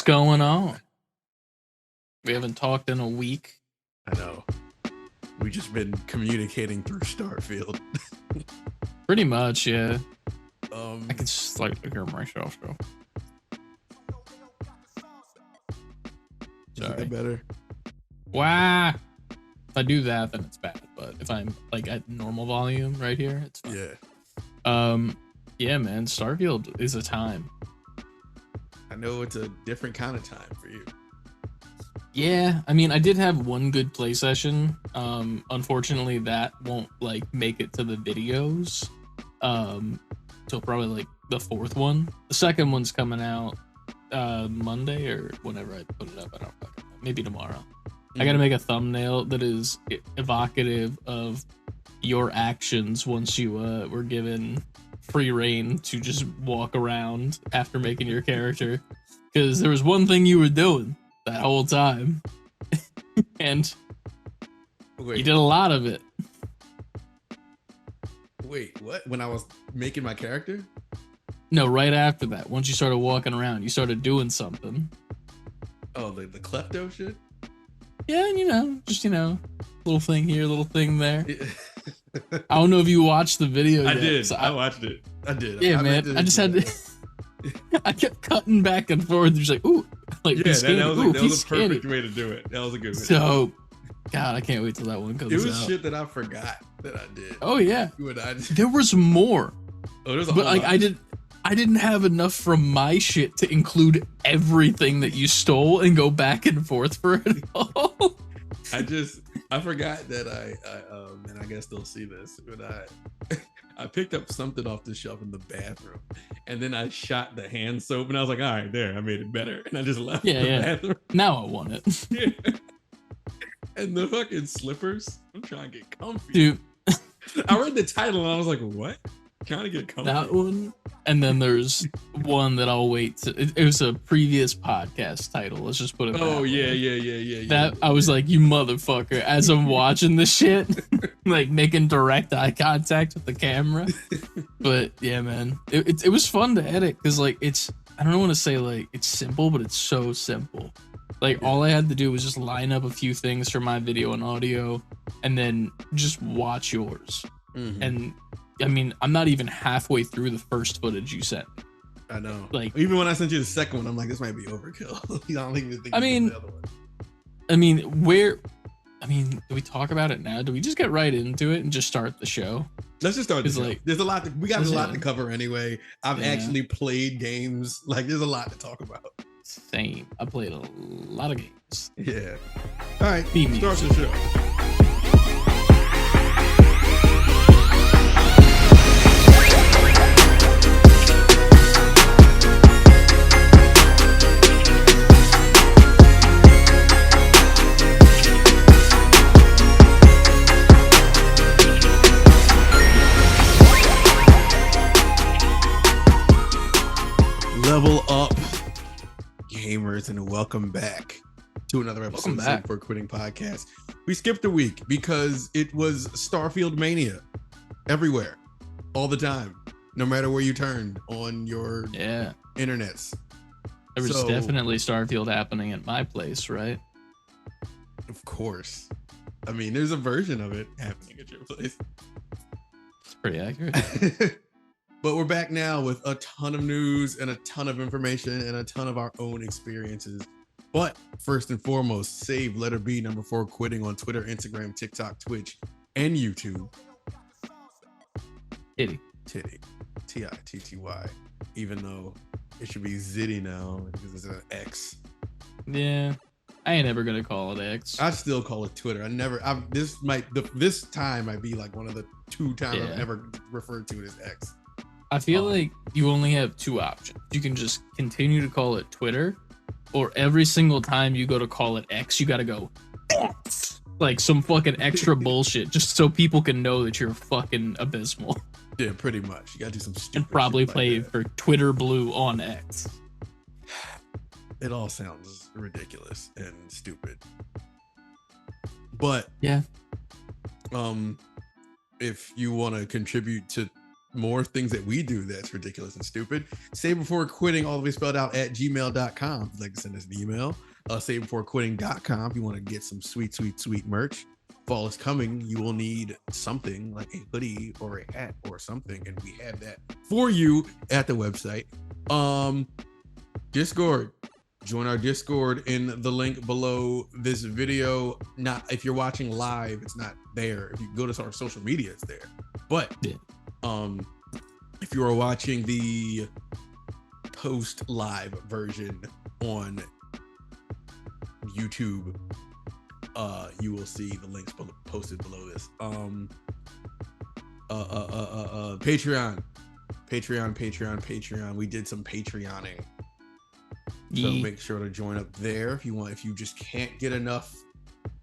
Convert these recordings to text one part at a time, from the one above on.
going on? We haven't talked in a week. I know. We just been communicating through Starfield. Pretty much, yeah. I can slightly hear myself, so. Is that better? Wow. If I do that, then it's bad. But if I'm like at normal volume right here, it's fine. Yeah. Yeah, man. Starfield is a time. I know it's a different kind of time for you. Yeah, I mean, I did have one good play session. Unfortunately, that won't like make it to the videos. Till probably like the fourth one. The second one's coming out Monday or whenever I put it up. I don't fucking know. Maybe tomorrow. I gotta make a thumbnail that is evocative of your actions once you were given free reign to just walk around after making your character. Because there was one thing you were doing that whole time. And you did a lot of it. Wait, what? When I was making my character? No, right after that. Once you started walking around, you started doing something. Oh, the klepto shit? Yeah, just, little thing here, little thing there. I don't know if you watched the video yet. I did. So I watched it. I did. Yeah, man. I just had to... I kept cutting back and forth. Just like, ooh. Like, yeah, that was a perfect way to do it. That was a good way. So, God, I can't wait till that one comes out. It was shit that I forgot that I did. Oh, yeah. There was more. Oh, there's a but whole like, lot. I didn't have enough from my shit to include everything that you stole and go back and forth for it all. I forgot that and I guess they'll see this, but I picked up something off the shelf in the bathroom, and then I shot the hand soap, and I was like, all right, there, I made it better, and I just left the bathroom. Now I want it. Yeah. And the fucking slippers, I'm trying to get comfy. Dude. I read the title, and I was like, what? Trying to get comfy. That one, and then there's one that I'll wait to. It was a previous podcast title. Let's just put it. Oh yeah. That I was like, you motherfucker! As I'm watching this shit, like making direct eye contact with the camera. But yeah, man, it was fun to edit because like I don't want to say like it's simple, but it's so simple. Like all I had to do was just line up a few things for my video and audio, and then just watch yours. Mm-hmm. And I mean, I'm not even halfway through the first footage you sent. I know. Like, even when I sent you the second one, I'm like, this might be overkill. I don't even think. The other one. Do we talk about it now? Do we just get right into it and just start the show? Let's just start the show. Like, there's a lot. We got a lot to cover anyway. I've actually played games. Like, there's a lot to talk about. Same. I played a lot of games. Yeah. All right. Start the show. Level up, gamers, and welcome back to another episode of the Save Before Quitting podcast. We skipped a week because it was Starfield Mania everywhere, all the time, no matter where you turned on your internets. There was definitely Starfield happening at my place, right? Of course. I mean, there's a version of it happening at your place. It's pretty accurate. But we're back now with a ton of news and a ton of information and a ton of our own experiences. But first and foremost, save letter B number 4 quitting on Twitter, Instagram, TikTok, Twitch, and YouTube. Titty. T-I-T-T-Y. Even though it should be Zitty now because it's an X. Yeah. I ain't ever gonna call it X. I still call it Twitter. This time might be like one of the 2 times I've ever referred to it as X. I feel like you only have 2 options. You can just continue to call it Twitter, or every single time you go to call it X, you gotta go X. Like some fucking extra bullshit, just so people can know that you're fucking abysmal. Yeah, pretty much. You gotta do some stupid and probably shit play like for Twitter Blue on X. It all sounds ridiculous and stupid. But yeah, if you want to contribute to more things that we do that's ridiculous and stupid. Save Before Quitting, all the way spelled out, at gmail.com. If you'd like to send us an email, savebeforequitting.com. If you want to get some sweet merch. Fall is coming. You will need something like a hoodie or a hat or something, and we have that for you at the website. Discord. Join our Discord in the link below this video. Not if you're watching live, it's not there. If you go to our social media, it's there. But if you are watching the post live version on YouTube, you will see the links posted below this. Patreon. We did some Patreoning. So make sure to join up there if you want. If you just can't get enough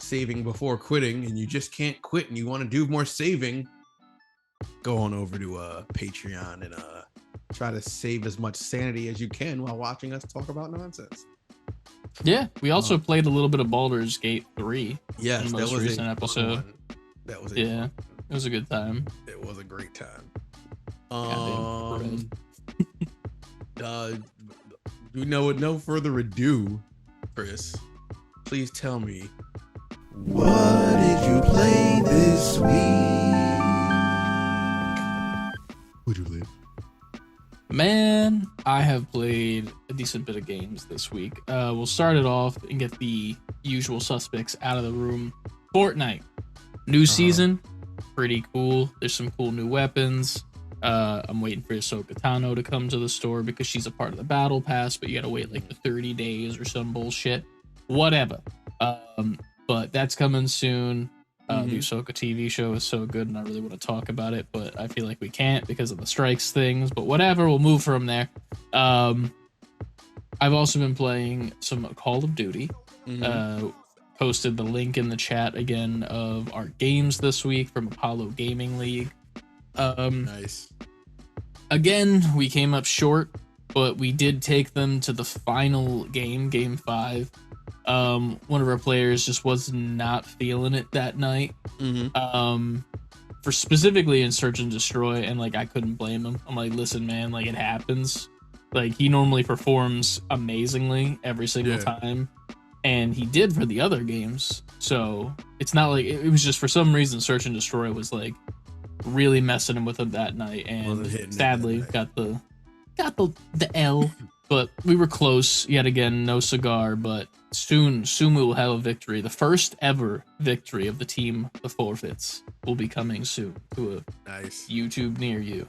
saving before quitting and you just can't quit and you want to do more saving, go on over to Patreon and try to save as much sanity as you can while watching us talk about nonsense. Yeah, we also played a little bit of Baldur's Gate 3. Yes, in the most recent episode. That was it was a good time. It was a great time. With no further ado, Chris, please tell me, what did you play this week? What'd you play? Man, I have played a decent bit of games this week. We'll start it off and get the usual suspects out of the room. Fortnite, new season, pretty cool. There's some cool new weapons. I'm waiting for Ahsoka Tano to come to the store because she's a part of the battle pass, but you gotta wait like the 30 days or some bullshit. Whatever. But that's coming soon. The Ahsoka TV show is so good and I really want to talk about it, but I feel like we can't because of the strikes things, but whatever, we'll move from there. I've also been playing some Call of Duty. Posted the link in the chat again of our games this week from Apollo Gaming League. Nice. Again, we came up short, but we did take them to the final game 5. One of our players just was not feeling it that night. For specifically in Search and Destroy, and like I couldn't blame him. I'm like, listen, man, like it happens. Like he normally performs amazingly every single time, and he did for the other games. So it's not like it was just for some reason Search and Destroy was like really messing him with him that night, and sadly got the L. But we were close yet again. No cigar, but soon we will have a victory. The first ever victory of the team, the Forfeits, will be coming soon to a YouTube near you.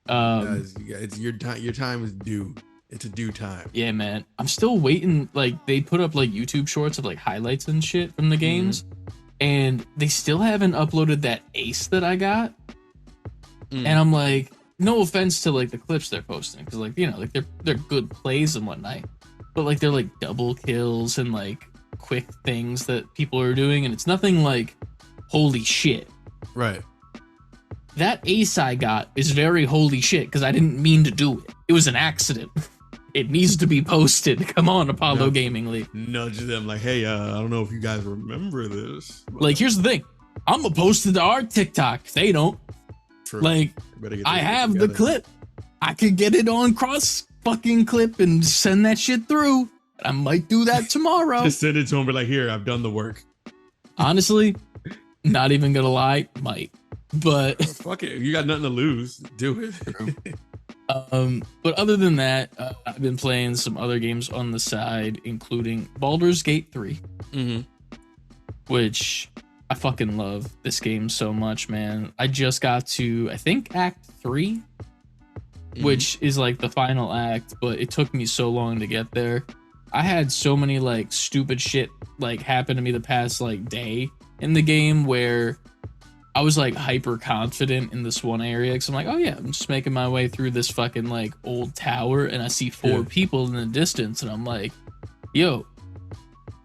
It's your time. Your time is due. It's a due time. Yeah, man. I'm still waiting. Like they put up like YouTube shorts of like highlights and shit from the games, and they still haven't uploaded that ace that I got. And I'm like, no offense to like the clips they're posting, because like, you know, like they're good plays and whatnot, but like they're like double kills and like quick things that people are doing, and it's nothing like holy shit. Right. That ace I got is very holy shit because I didn't mean to do it. It was an accident. It needs to be posted. Come on, Apollo Gaming League. Nudge them like, hey, I don't know if you guys remember this. But like, here's the thing. I'm gonna post it to our TikTok. They don't. True. Like, I have the clip. I could get it on cross fucking clip and send that shit through. I might do that tomorrow. Just send it to him. Be like, here, I've done the work. Honestly, not even gonna lie, might. But fuck it. You got nothing to lose. Do it. But other than that, I've been playing some other games on the side, including Baldur's Gate 3, which I fucking love this game so much, man. I just got to, I think, Act 3, which is like the final act, but it took me so long to get there. I had so many like stupid shit like happen to me the past like day in the game where I was like hyper confident in this one area because I'm like, oh yeah, I'm just making my way through this fucking like old tower and I see 4 people in the distance and I'm like, yo,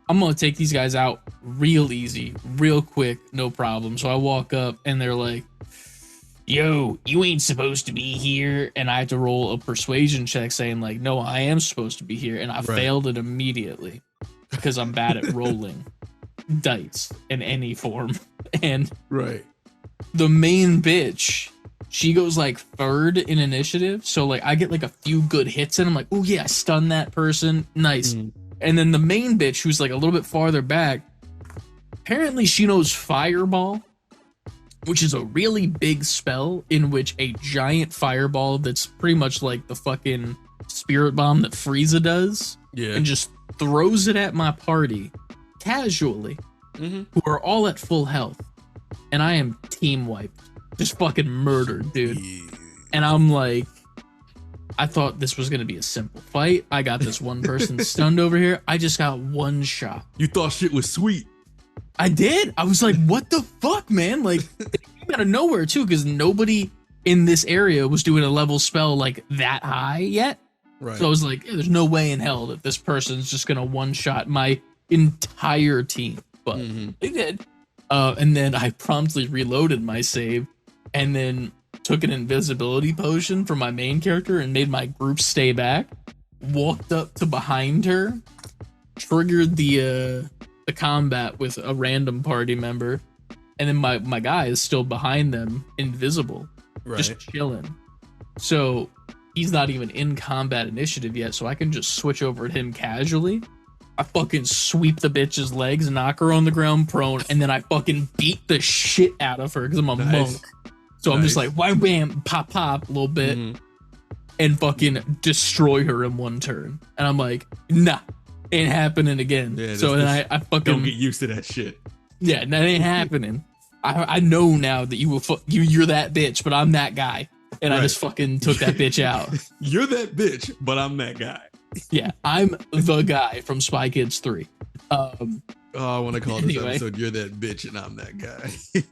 I'm gonna take these guys out real easy, real quick, no problem. So I walk up and they're like, yo, you ain't supposed to be here. And I had to roll a persuasion check saying like, no, I am supposed to be here. And I failed it immediately because I'm bad at rolling dice in any form. And the main bitch she goes like third in initiative. So like I get like a few good hits and I'm like, oh yeah, I stunned that person. Nice. And then the main bitch who's like a little bit farther back, apparently she knows Fireball, which is a really big spell in which a giant fireball that's pretty much like the fucking spirit bomb that Frieza does, and just throws it at my party casually, who are all at full health, and I am team wiped, just fucking murdered, dude. And I'm like, I thought this was gonna be a simple fight. I got this one person stunned over here. I just got one shot. You thought shit was sweet. I did. I was like, what the fuck, man? Like, it came out of nowhere, too, because nobody in this area was doing a level spell, like, that high yet. Right. So I was like, yeah, there's no way in hell that this person's just going to one-shot my entire team. But they did. And then I promptly reloaded my save and then took an invisibility potion for my main character and made my group stay back. Walked up to behind her, triggered the combat with a random party member, and then my guy is still behind them, invisible, just chilling. So he's not even in combat initiative yet, so I can just switch over to him casually. I fucking sweep the bitch's legs, knock her on the ground prone, and then I fucking beat the shit out of her because I'm a monk. So I'm just like, wham, bam, pop, a little bit, and fucking destroy her in one turn. And I'm like, nah, ain't happening again. Yeah, so then I fucking don't get used to that shit. Yeah, that ain't happening. I know now that you're that bitch, but I'm that guy, and I just fucking took that bitch out. You're that bitch, but I'm that guy. Yeah, I'm the guy from Spy Kids 3. I want to call this episode "You're That Bitch and I'm That Guy."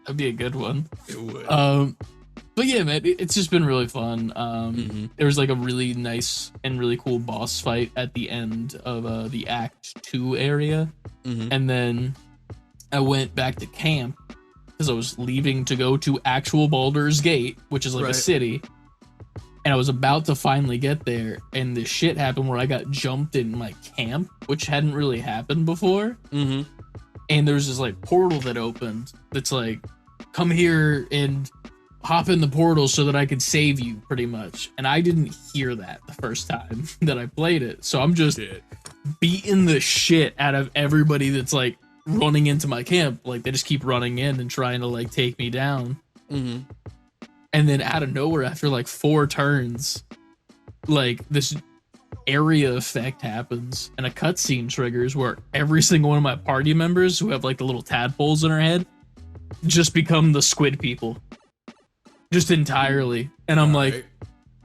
That'd be a good one. It would. But yeah, man, it's just been really fun. There was like a really nice and really cool boss fight at the end of the Act 2 area. And then I went back to camp because I was leaving to go to actual Baldur's Gate, which is like a city. And I was about to finally get there, and this shit happened where I got jumped in my camp, which hadn't really happened before. And there's this like portal that opened that's like, come here and hop in the portal so that I could save you, pretty much. And I didn't hear that the first time that I played it. So I'm just beating the shit out of everybody that's like running into my camp. Like they just keep running in and trying to like take me down. And then out of nowhere, after like 4 turns, like this area effect happens and a cutscene triggers where every single one of my party members who have like the little tadpoles in their head just become the squid people. Just entirely. And I'm like,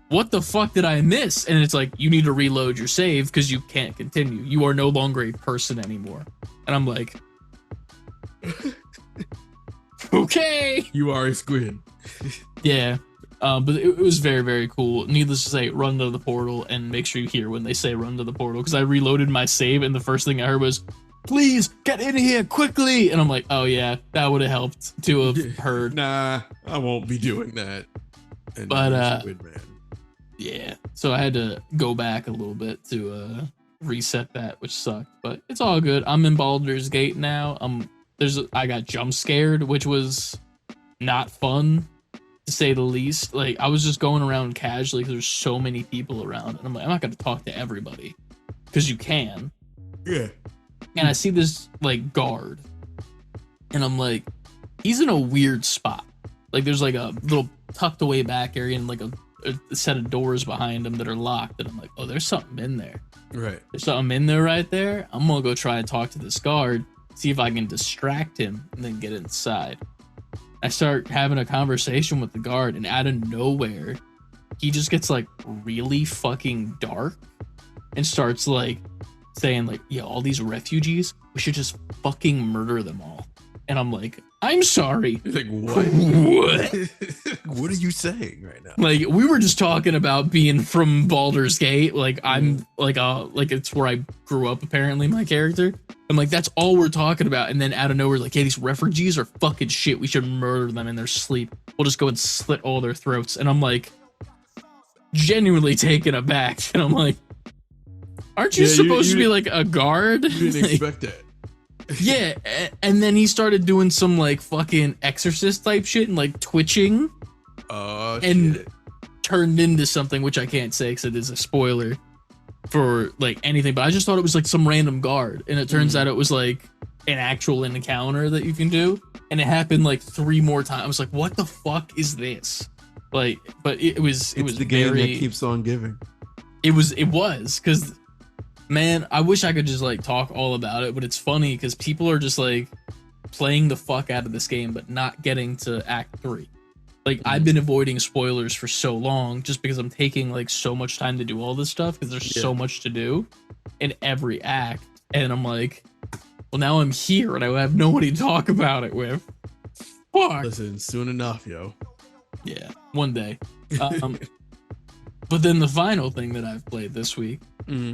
what the fuck did I miss? And it's like, you need to reload your save because you can't continue. You are no longer a person anymore. And I'm like, okay. You are a squid. Yeah. But it was very, very cool. Needless to say, run to the portal and make sure you hear when they say run to the portal. Because I reloaded my save and the first thing I heard was, please get in here quickly. And I'm like, oh yeah, that would have helped to have heard. Nah, I won't be doing that. And but yeah, so I had to go back a little bit to reset that, which sucked. But it's all good. I'm in Baldur's Gate now. I got jump scared, which was not fun, to say the least. Like I was just going around casually because there's so many people around, and I'm like, I'm not gonna talk to everybody because you can. Yeah. And I see this like guard, and I'm like, he's in a weird spot. Like there's like a little tucked away back area and like a set of doors behind him that are locked. And I'm like, oh, there's something in there. Right. There's something in there right there. I'm gonna go try and talk to this guard, see if I can distract him, and then get inside. I start having a conversation with the guard, and out of nowhere, he just gets like really fucking dark and starts like saying like, yeah, all these refugees, we should just fucking murder them all. And I'm like, I'm sorry. You're like, what? What? What are you saying right now? Like, we were just talking about being from Baldur's Gate. Like, I'm like it's where I grew up, apparently, my character. I'm like, that's all we're talking about. And then out of nowhere, like, hey, these refugees are fucking shit. We should murder them in their sleep. We'll just go and slit all their throats. And I'm like, genuinely taken aback. And I'm like, aren't you supposed to be like a guard? You didn't expect that. Yeah, and then he started doing some like fucking exorcist type shit and like twitching. Oh, and shit. Turned into something which I can't say because it is a spoiler for like anything. But I just thought it was like some random guard, and it turns out it was like an actual encounter that you can do, and it happened like 3 more times. I was like, what the fuck is this? Like, but it was the game that keeps on giving. It was because, man, I wish I could just like talk all about it, but it's funny because people are just like playing the fuck out of this game but not getting to Act 3. Like, I've been avoiding spoilers for so long just because I'm taking like so much time to do all this stuff because there's so much to do in every act, and I'm like, well, now I'm here and I have nobody to talk about it with. Fuck. Listen, soon enough, yo. Yeah, one day. But then the final thing that I've played this week,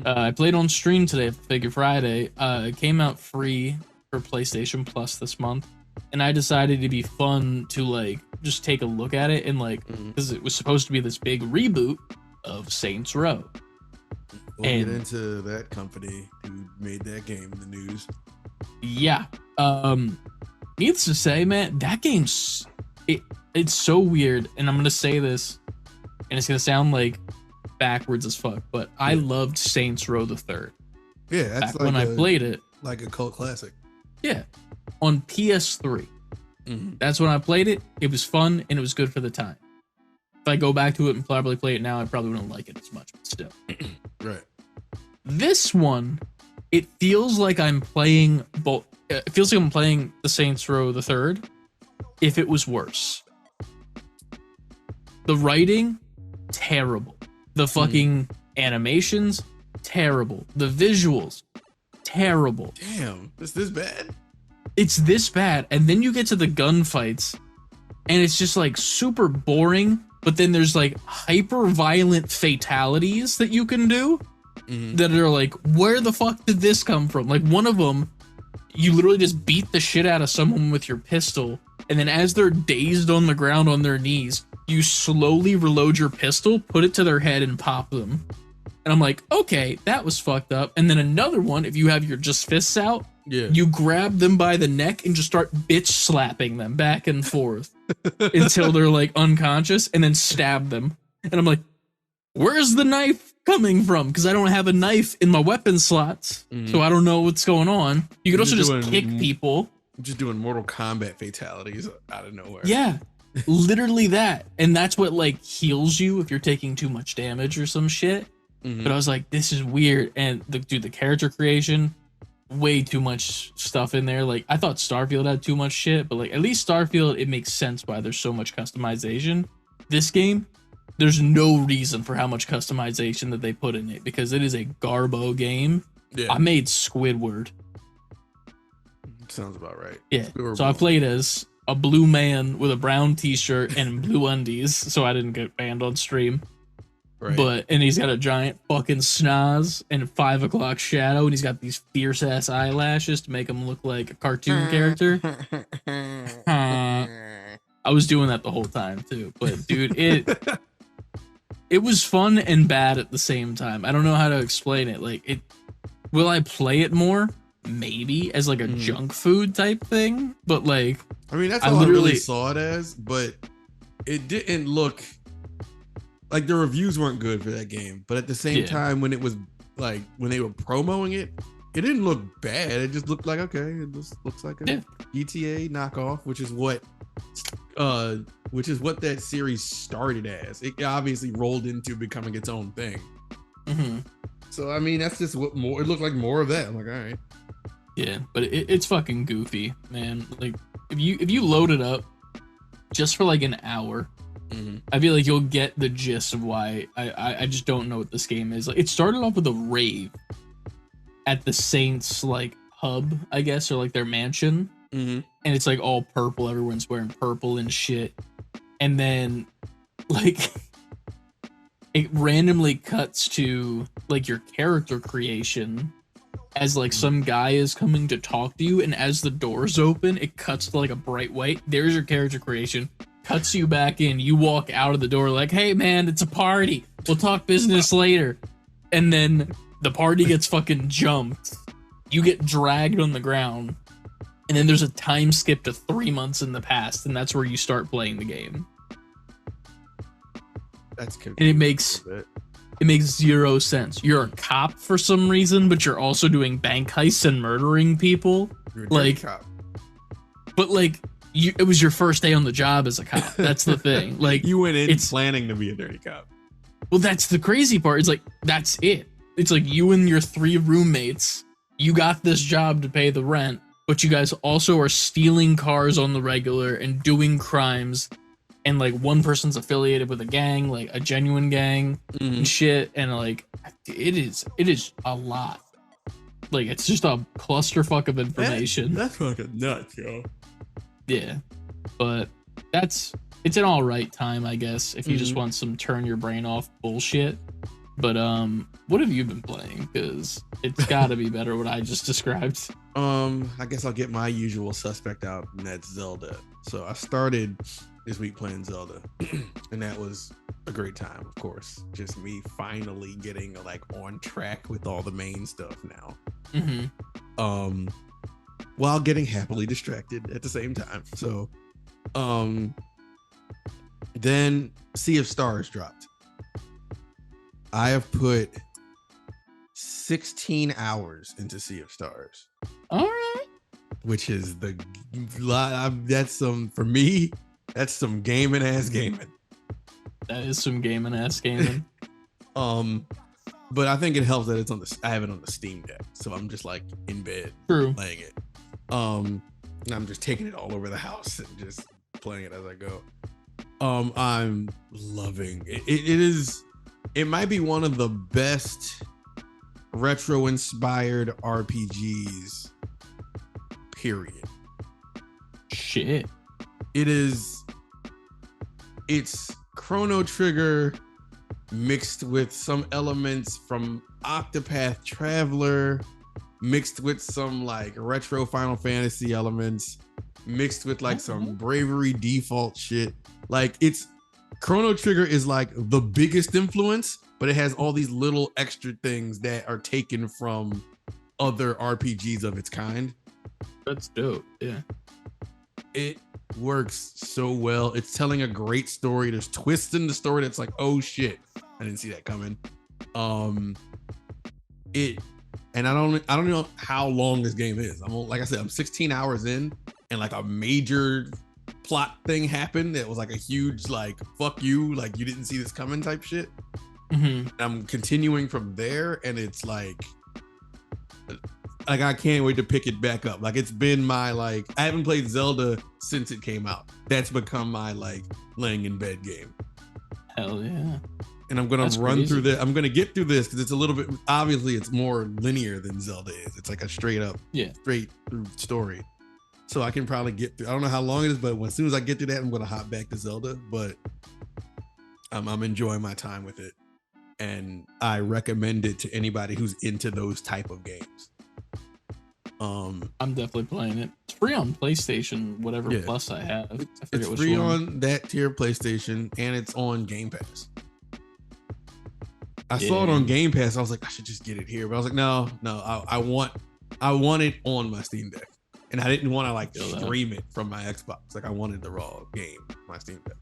I played on stream today for Figure Friday. It came out free for PlayStation Plus this month, and I decided it'd be fun to like just take a look at it and like, because it was supposed to be this big reboot of Saints Row. We'll get into that company who made that game in the news. Yeah. Needless to say, man, that game's it's so weird, and I'm gonna say this, and it's gonna sound like backwards as fuck, but I loved Saints Row the Third. Yeah, that's back like when I played it, like a cult classic. Yeah, on PS3. That's when I played it. It was fun and it was good for the time. If I go back to it and probably play it now, I probably wouldn't like it as much, but still. Right. This one, it feels like I'm playing both. It feels like I'm playing the Saints Row the Third. If it was worse. The writing, terrible. The fucking animations, terrible. The visuals, terrible. Damn, it's this bad? It's this bad. And then you get to the gunfights, and it's just like super boring. But then there's like hyper violent fatalities that you can do that are like, where the fuck did this come from? Like, one of them, you literally just beat the shit out of someone with your pistol, and then as they're dazed on the ground on their knees, you slowly reload your pistol, put it to their head, and pop them. And I'm like, okay, that was fucked up. And then another one, if you have your just fists out, you grab them by the neck and just start bitch slapping them back and forth until they're like unconscious, and then stab them. And I'm like, where's the knife coming from? Because I don't have a knife in my weapon slots, so I don't know what's going on. You could also just kick people. Just doing Mortal Kombat fatalities out of nowhere. Yeah, literally that. And that's what like heals you if you're taking too much damage or some shit. But I was like, this is weird. And the character creation, way too much stuff in there. Like, I thought Starfield had too much shit, but like at least Starfield, it makes sense why there's so much customization. This game, there's no reason for how much customization that they put in it because it is a garbo game. I made Squidward. Sounds about right. Yeah. So I played as a blue man with a brown t-shirt and blue undies, so I didn't get banned on stream. Right. And he's got a giant fucking schnoz and a 5 o'clock shadow, and he's got these fierce ass eyelashes to make him look like a cartoon character. I was doing that the whole time too, but dude, it was fun and bad at the same time. I don't know how to explain it. Like, will I play it more? Maybe as like a junk food type thing, but like, I mean, that's all I really saw it as, but it didn't look like the reviews weren't good for that game. But at the same time, when it was like, when they were promoting it, it didn't look bad. It just looked like, okay, it just looks like a GTA knockoff, which is what that series started as. It obviously rolled into becoming its own thing. So I mean, that's just what more. It looked like more of that. I'm like, all right. Yeah, but it's fucking goofy, man. Like, if you load it up just for like an hour, I feel like you'll get the gist of why I just don't know what this game is. Like, it started off with a rave at the Saints like hub, I guess, or like their mansion, and it's like all purple. Everyone's wearing purple and shit, and then like it randomly cuts to like your character creation. As like some guy is coming to talk to you, and as the doors open, it cuts to like a bright white. There's your character creation. Cuts you back in. You walk out of the door like, hey man, it's a party. We'll talk business later. And then the party gets fucking jumped. You get dragged on the ground. and then there's a time skip to 3 months in the past, and that's where you start playing the game. That's confusing. And it makes zero sense. You're a cop for some reason, but you're also doing bank heists and murdering people. You're a dirty cop. But like, it was your first day on the job as a cop. That's the thing. Like, you went in planning to be a dirty cop. Well, that's the crazy part. It's like, that's it. It's like you and your 3 roommates, you got this job to pay the rent, but you guys also are stealing cars on the regular and doing crimes. And like one person's affiliated with a gang, like a genuine gang and shit. And like, it is a lot. Like, it's just a clusterfuck of information. That's fucking nuts, yo. Yeah. But it's an all right time, I guess, if you just want some turn your brain off bullshit. But what have you been playing? Because it's got to be better what I just described. I guess I'll get my usual suspect out, and that's Zelda. So I started this week playing Zelda, and that was a great time, of course. Just me finally getting like on track with all the main stuff now. While getting happily distracted at the same time. So then Sea of Stars dropped. I have put 16 hours into Sea of Stars. All right. Which is that's some, for me, that's some gaming ass gaming. That is some gaming ass gaming. But I think it helps that I have it on the Steam Deck. So I'm just like in bed playing it. And I'm just taking it all over the house and just playing it as I go. I'm loving it. It might be one of the best retro inspired RPGs, period. Shit. It's Chrono Trigger mixed with some elements from Octopath Traveler, mixed with some like retro Final Fantasy elements, mixed with like some Bravery Default shit. Like, Chrono Trigger is like the biggest influence, but it has all these little extra things that are taken from other RPGs of its kind. That's dope. Yeah. It works so well. It's telling a great story. There's twists in the story that's like, oh shit, I didn't see that coming. And I don't know how long this game is. Like I said, I'm 16 hours in, and like a major plot thing happened that was like a huge like fuck you, like you didn't see this coming type shit. I'm continuing from there, and it's like I can't wait to pick it back up. Like, it's been my like, I haven't played Zelda since it came out. That's become my like laying in bed game. Hell yeah. And I'm gonna through this. I'm gonna get through this because it's a little bit, obviously it's more linear than Zelda is. It's like a straight through story. So I can probably get through. I don't know how long it is, but as soon as I get through that, I'm gonna hop back to Zelda. But I'm enjoying my time with it, and I recommend it to anybody who's into those type of games. I'm definitely playing it. It's free on PlayStation, whatever Plus I have. I forget it's free on that tier PlayStation, and it's on Game Pass. I saw it on Game Pass. I was like, I should just get it here, but I was like, no, I want it on my Steam Deck, and I didn't want to like stream it from my Xbox. Like, I wanted the raw game on my Steam Deck.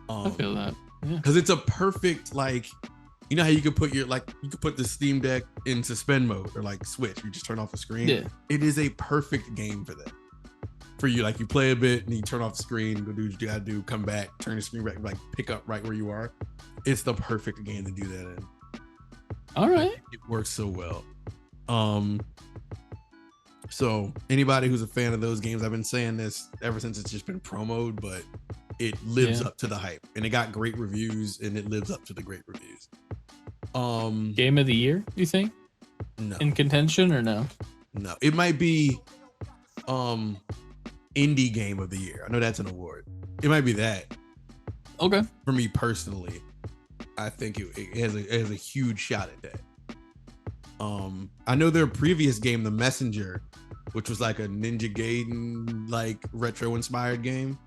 I feel that, because it's a perfect, like, you know how you could put the Steam Deck in suspend mode or like switch. You just turn off the screen. Yeah. It is a perfect game for that. For you, like, you play a bit and you turn off the screen, go do what you gotta do, come back, turn the screen back, like pick up right where you are. It's the perfect game to do that in. All right. It works so well. So anybody who's a fan of those games, I've been saying this ever since it's just been promoted, but it lives up to the hype, and it got great reviews, and it lives up to the great reviews. Game of the year, you think? No. In contention or no? No. It might be indie game of the year. I know that's an award. It might be that. Okay. For me personally, I think it has a huge shot at that. I know their previous game, The Messenger, which was like a Ninja Gaiden like retro inspired game.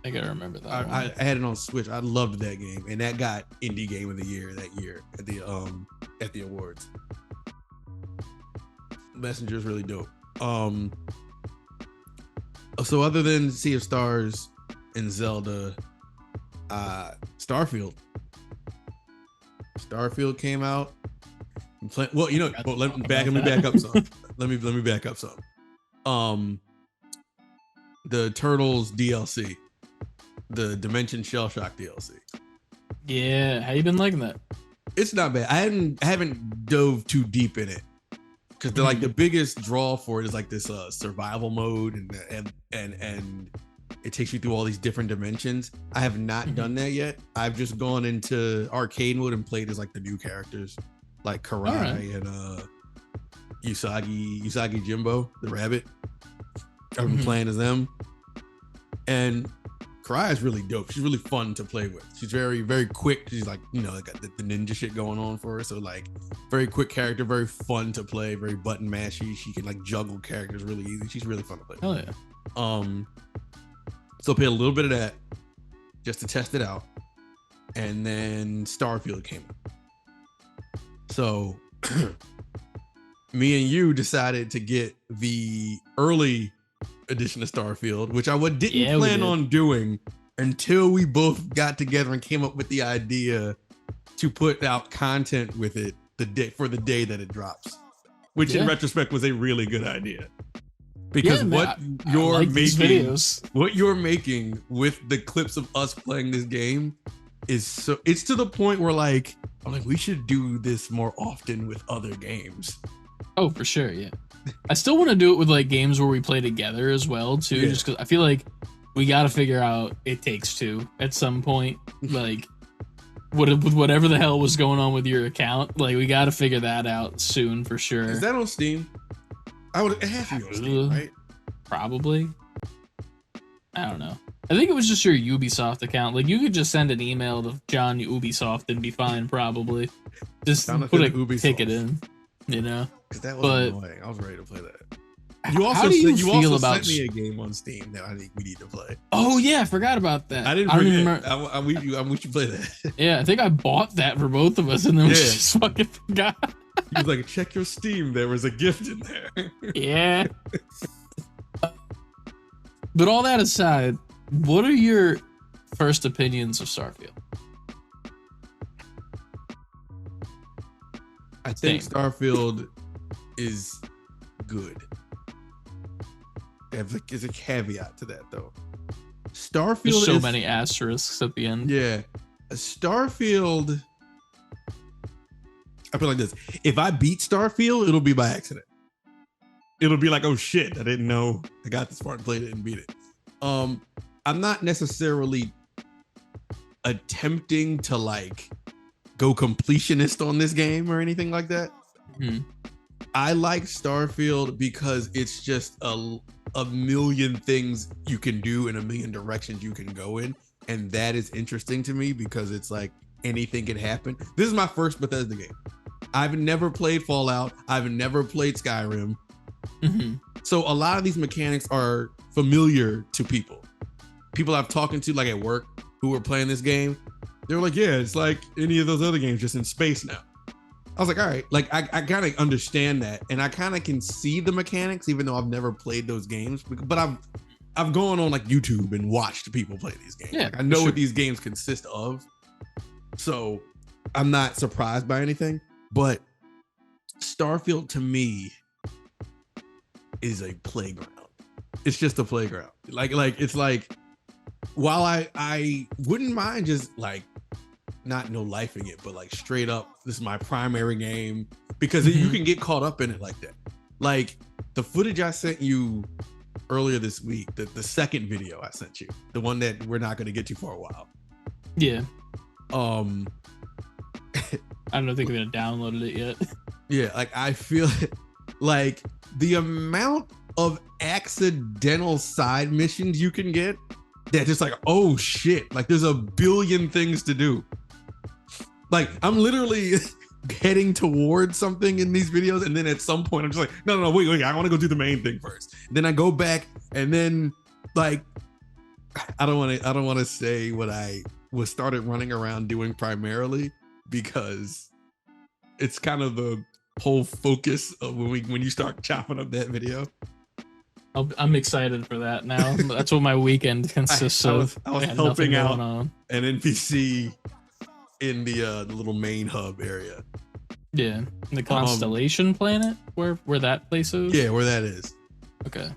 I gotta remember that. I had it on Switch. I loved that game, and that got Indie Game of the Year that year at the awards. Messenger is really dope. So other than Sea of Stars and Zelda, Starfield came out. Well, you know, let me back up some. Let me back up some. The Turtles DLC, the Dimension Shell Shock DLC. Yeah, how you been liking that? It's not bad. I haven't dove too deep in it because they're like the biggest draw for it is like this survival mode and it takes you through all these different dimensions. I have not done that yet. I've just gone into arcade mode and played as like the new characters, like Karai and Usagi Jimbo, the rabbit. I've been playing as them, and Karai is really dope. She's really fun to play with. She's very, very quick. She's like, you know, like got the ninja shit going on for her. So like, very quick character, very fun to play, very button mashy. She can like juggle characters really easy. She's really fun to play with. Hell yeah. So play a little bit of that just to test it out, and then Starfield came out. So me and you decided to get the early edition of Starfield, which I didn't plan on doing until we both got together and came up with the idea to put out content with it the day that it drops, which in retrospect was a really good idea. Because what you're making with the clips of us playing this game is it's to the point where like I'm like, we should do this more often with other games. Oh, for sure, yeah. I still want to do it with like games where we play together as well too, just because I feel like we got to figure out It Takes Two at some point. Like, with whatever the hell was going on with your account, like we got to figure that out soon for sure. Is that on Steam? It has to be on Steam, right? Probably. I don't know. I think it was just your Ubisoft account. Like you could just send an email to John Ubisoft and be fine, probably. Just put a ticket in, you know. Because that was annoying. I was ready to play that. How do you feel about sent me a game on Steam that I think we need to play. Oh yeah, I forgot about that. I don't remember. I wish you play that. Yeah, I think I bought that for both of us, and then we just fucking forgot. He was like, check your Steam. There was a gift in there. Yeah. But all that aside, what are your first opinions of Starfield? I think Starfield is good. There's a caveat to that though. Starfield There's so many asterisks at the end. Yeah. Starfield, I feel like this. If I beat Starfield, it'll be by accident. It'll be like, oh shit, I didn't know I got this far and played it and beat it. I'm not necessarily attempting to like go completionist on this game or anything like that. I like Starfield because it's just a million things you can do in a million directions you can go in, and that is interesting to me because it's like anything can happen. This is my first Bethesda game. I've never played Fallout. I've never played Skyrim. So a lot of these mechanics are familiar to people I've talked to like at work who were playing this game. They were like, yeah, it's like any of those other games, just in space now. I was like, all right, like I kind of understand that, and I kind of can see the mechanics, even though I've never played those games. But I've gone on like YouTube and watched people play these games. Yeah, like, I know what these games consist of, so I'm not surprised by anything. But Starfield to me is a playground. It's just a playground. Like it's like, while I wouldn't mind just like not no lifing it, but like straight up, this is my primary game, because you can get caught up in it like that. Like the footage I sent you earlier this week, the second video I sent you, the one that we're not going to get to for a while. Yeah. I don't think we've downloaded it yet. Yeah, like I feel like the amount of accidental side missions you can get, that just like, oh shit, like there's a billion things to do. Like I'm literally heading towards something in these videos, and then at some point I'm just like, no, wait, I want to go do the main thing first. Then I go back, and then like I don't want to say what I was started running around doing primarily, because it's kind of the whole focus of when you start chopping up that video. I'm excited for that now. That's what my weekend consists of. I was helping out an NPC in the little main hub area. Yeah, the Constellation Planet, where that place is. Yeah, where that is. Okay.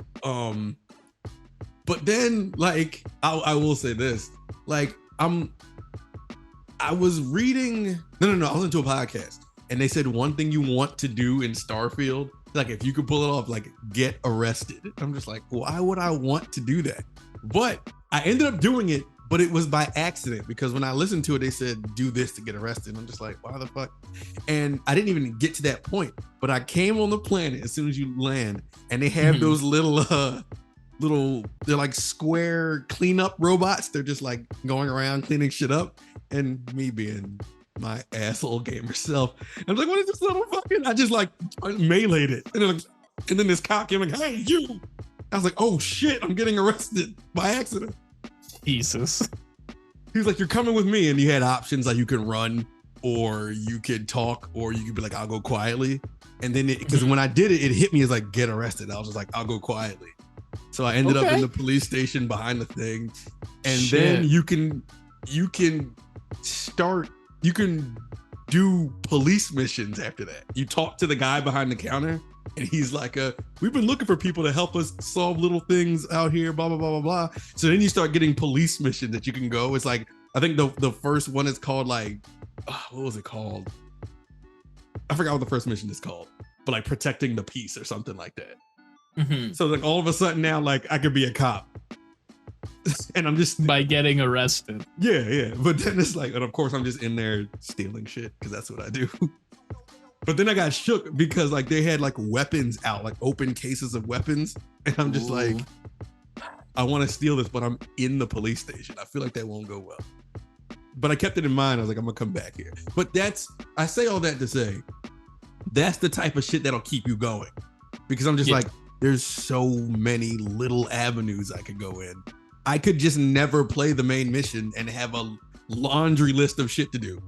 But then, like, I will say this, like, I was reading. No. I was into a podcast, and they said one thing you want to do in Starfield, like, if you could pull it off, like, get arrested. I'm just like, why would I want to do that? But I ended up doing it, but it was by accident, because when I listened to it, they said, do this to get arrested. I'm just like, why the fuck? And I didn't even get to that point, but I came on the planet as soon as you land, and they have those little, they're like square cleanup robots. They're just like going around cleaning shit up. And me being my asshole gamer self, I'm like, what is this little fucking? I just like meleeed it, and then this cop came like, hey, you! I was like, oh shit, I'm getting arrested by accident. Jesus. He was like, you're coming with me, and you had options like you could run, or you could talk, or you could be like, I'll go quietly. And then because when I did it, it hit me as like get arrested. I was just like, I'll go quietly. So I ended up in the police station behind the thing, and then you can do police missions after that. You talk to the guy behind the counter, and he's like, we've been looking for people to help us solve little things out here, blah, blah, blah, blah, blah. So then you start getting police missions that you can go. It's like, I think the first one is called like, what was it called? I forgot what the first mission is called, but like protecting the peace or something like that. So like all of a sudden now, like I could be a cop. And I'm just by getting arrested. Yeah. But then it's like, and of course I'm just in there stealing shit because that's what I do. But then I got shook because like they had like weapons out, like open cases of weapons. And I'm just like, I want to steal this, but I'm in the police station. I feel like that won't go well. But I kept it in mind. I was like, I'm gonna come back here. But I say all that to say, that's the type of shit that'll keep you going. Because I'm just like, there's so many little avenues I could go in. I could just never play the main mission and have a laundry list of shit to do.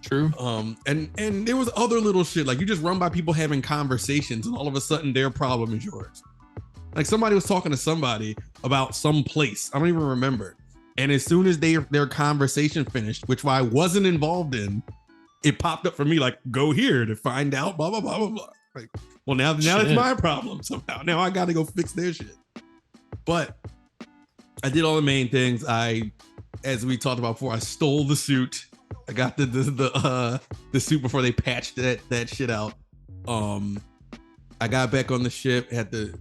True. And there was other little shit, like you just run by people having conversations and all of a sudden their problem is yours. Like somebody was talking to somebody about some place, I don't even remember. And as soon as their conversation finished, which I wasn't involved in, it popped up for me like, go here to find out, blah, blah, blah, blah, blah. Like, well, now it's my problem somehow. Now I got to go fix their shit. But I did all the main things. As we talked about before, I stole the suit. I got the suit before they patched that shit out. I got back on the ship. Had to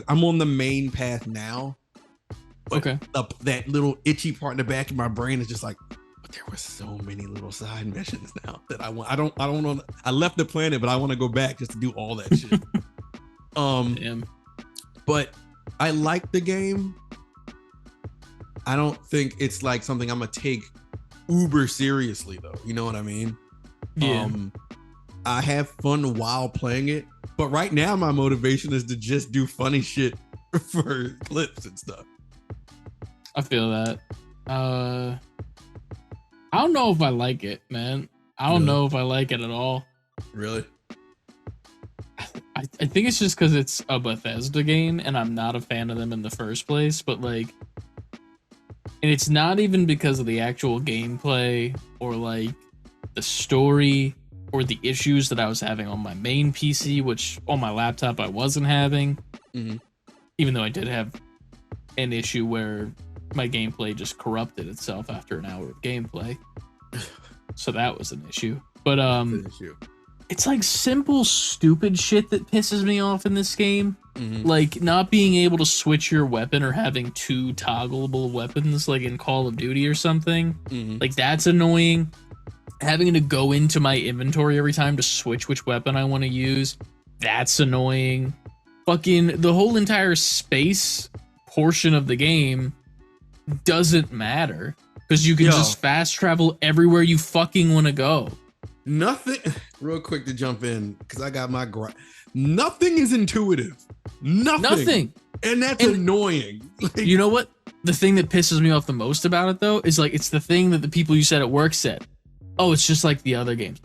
I'm on the main path now. But that little itchy part in the back of my brain is just like, but there were so many little side missions now that I want. I don't know. I left the planet, but I want to go back just to do all that shit. Damn. But I like the game. I don't think it's like something I'm gonna take uber seriously though. You know what I mean? Yeah. I have fun while playing it, but right now my motivation is to just do funny shit for clips and stuff. I feel that. I don't know if I like it, man. I don't know if I like it at all. Really? I think it's just because it's a Bethesda game and I'm not a fan of them in the first place, but like, and it's not even because of the actual gameplay or like the story or the issues that I was having on my main PC, which on my laptop I wasn't having, even though I did have an issue where my gameplay just corrupted itself after an hour of gameplay. So that was an issue. But it's like simple, stupid shit that pisses me off in this game. Like not being able to switch your weapon or having two toggleable weapons like in Call of Duty or something. Like that's annoying. Having to go into my inventory every time to switch which weapon I want to use. That's annoying. Fucking the whole entire space portion of the game doesn't matter because you can just fast travel everywhere you fucking want to go. Nothing, real quick to jump in because I got my nothing is intuitive. Nothing. And that's annoying. Like, you know what? The thing that pisses me off the most about it though is like it's the thing that the people you said at work said. Oh, it's just like the other games.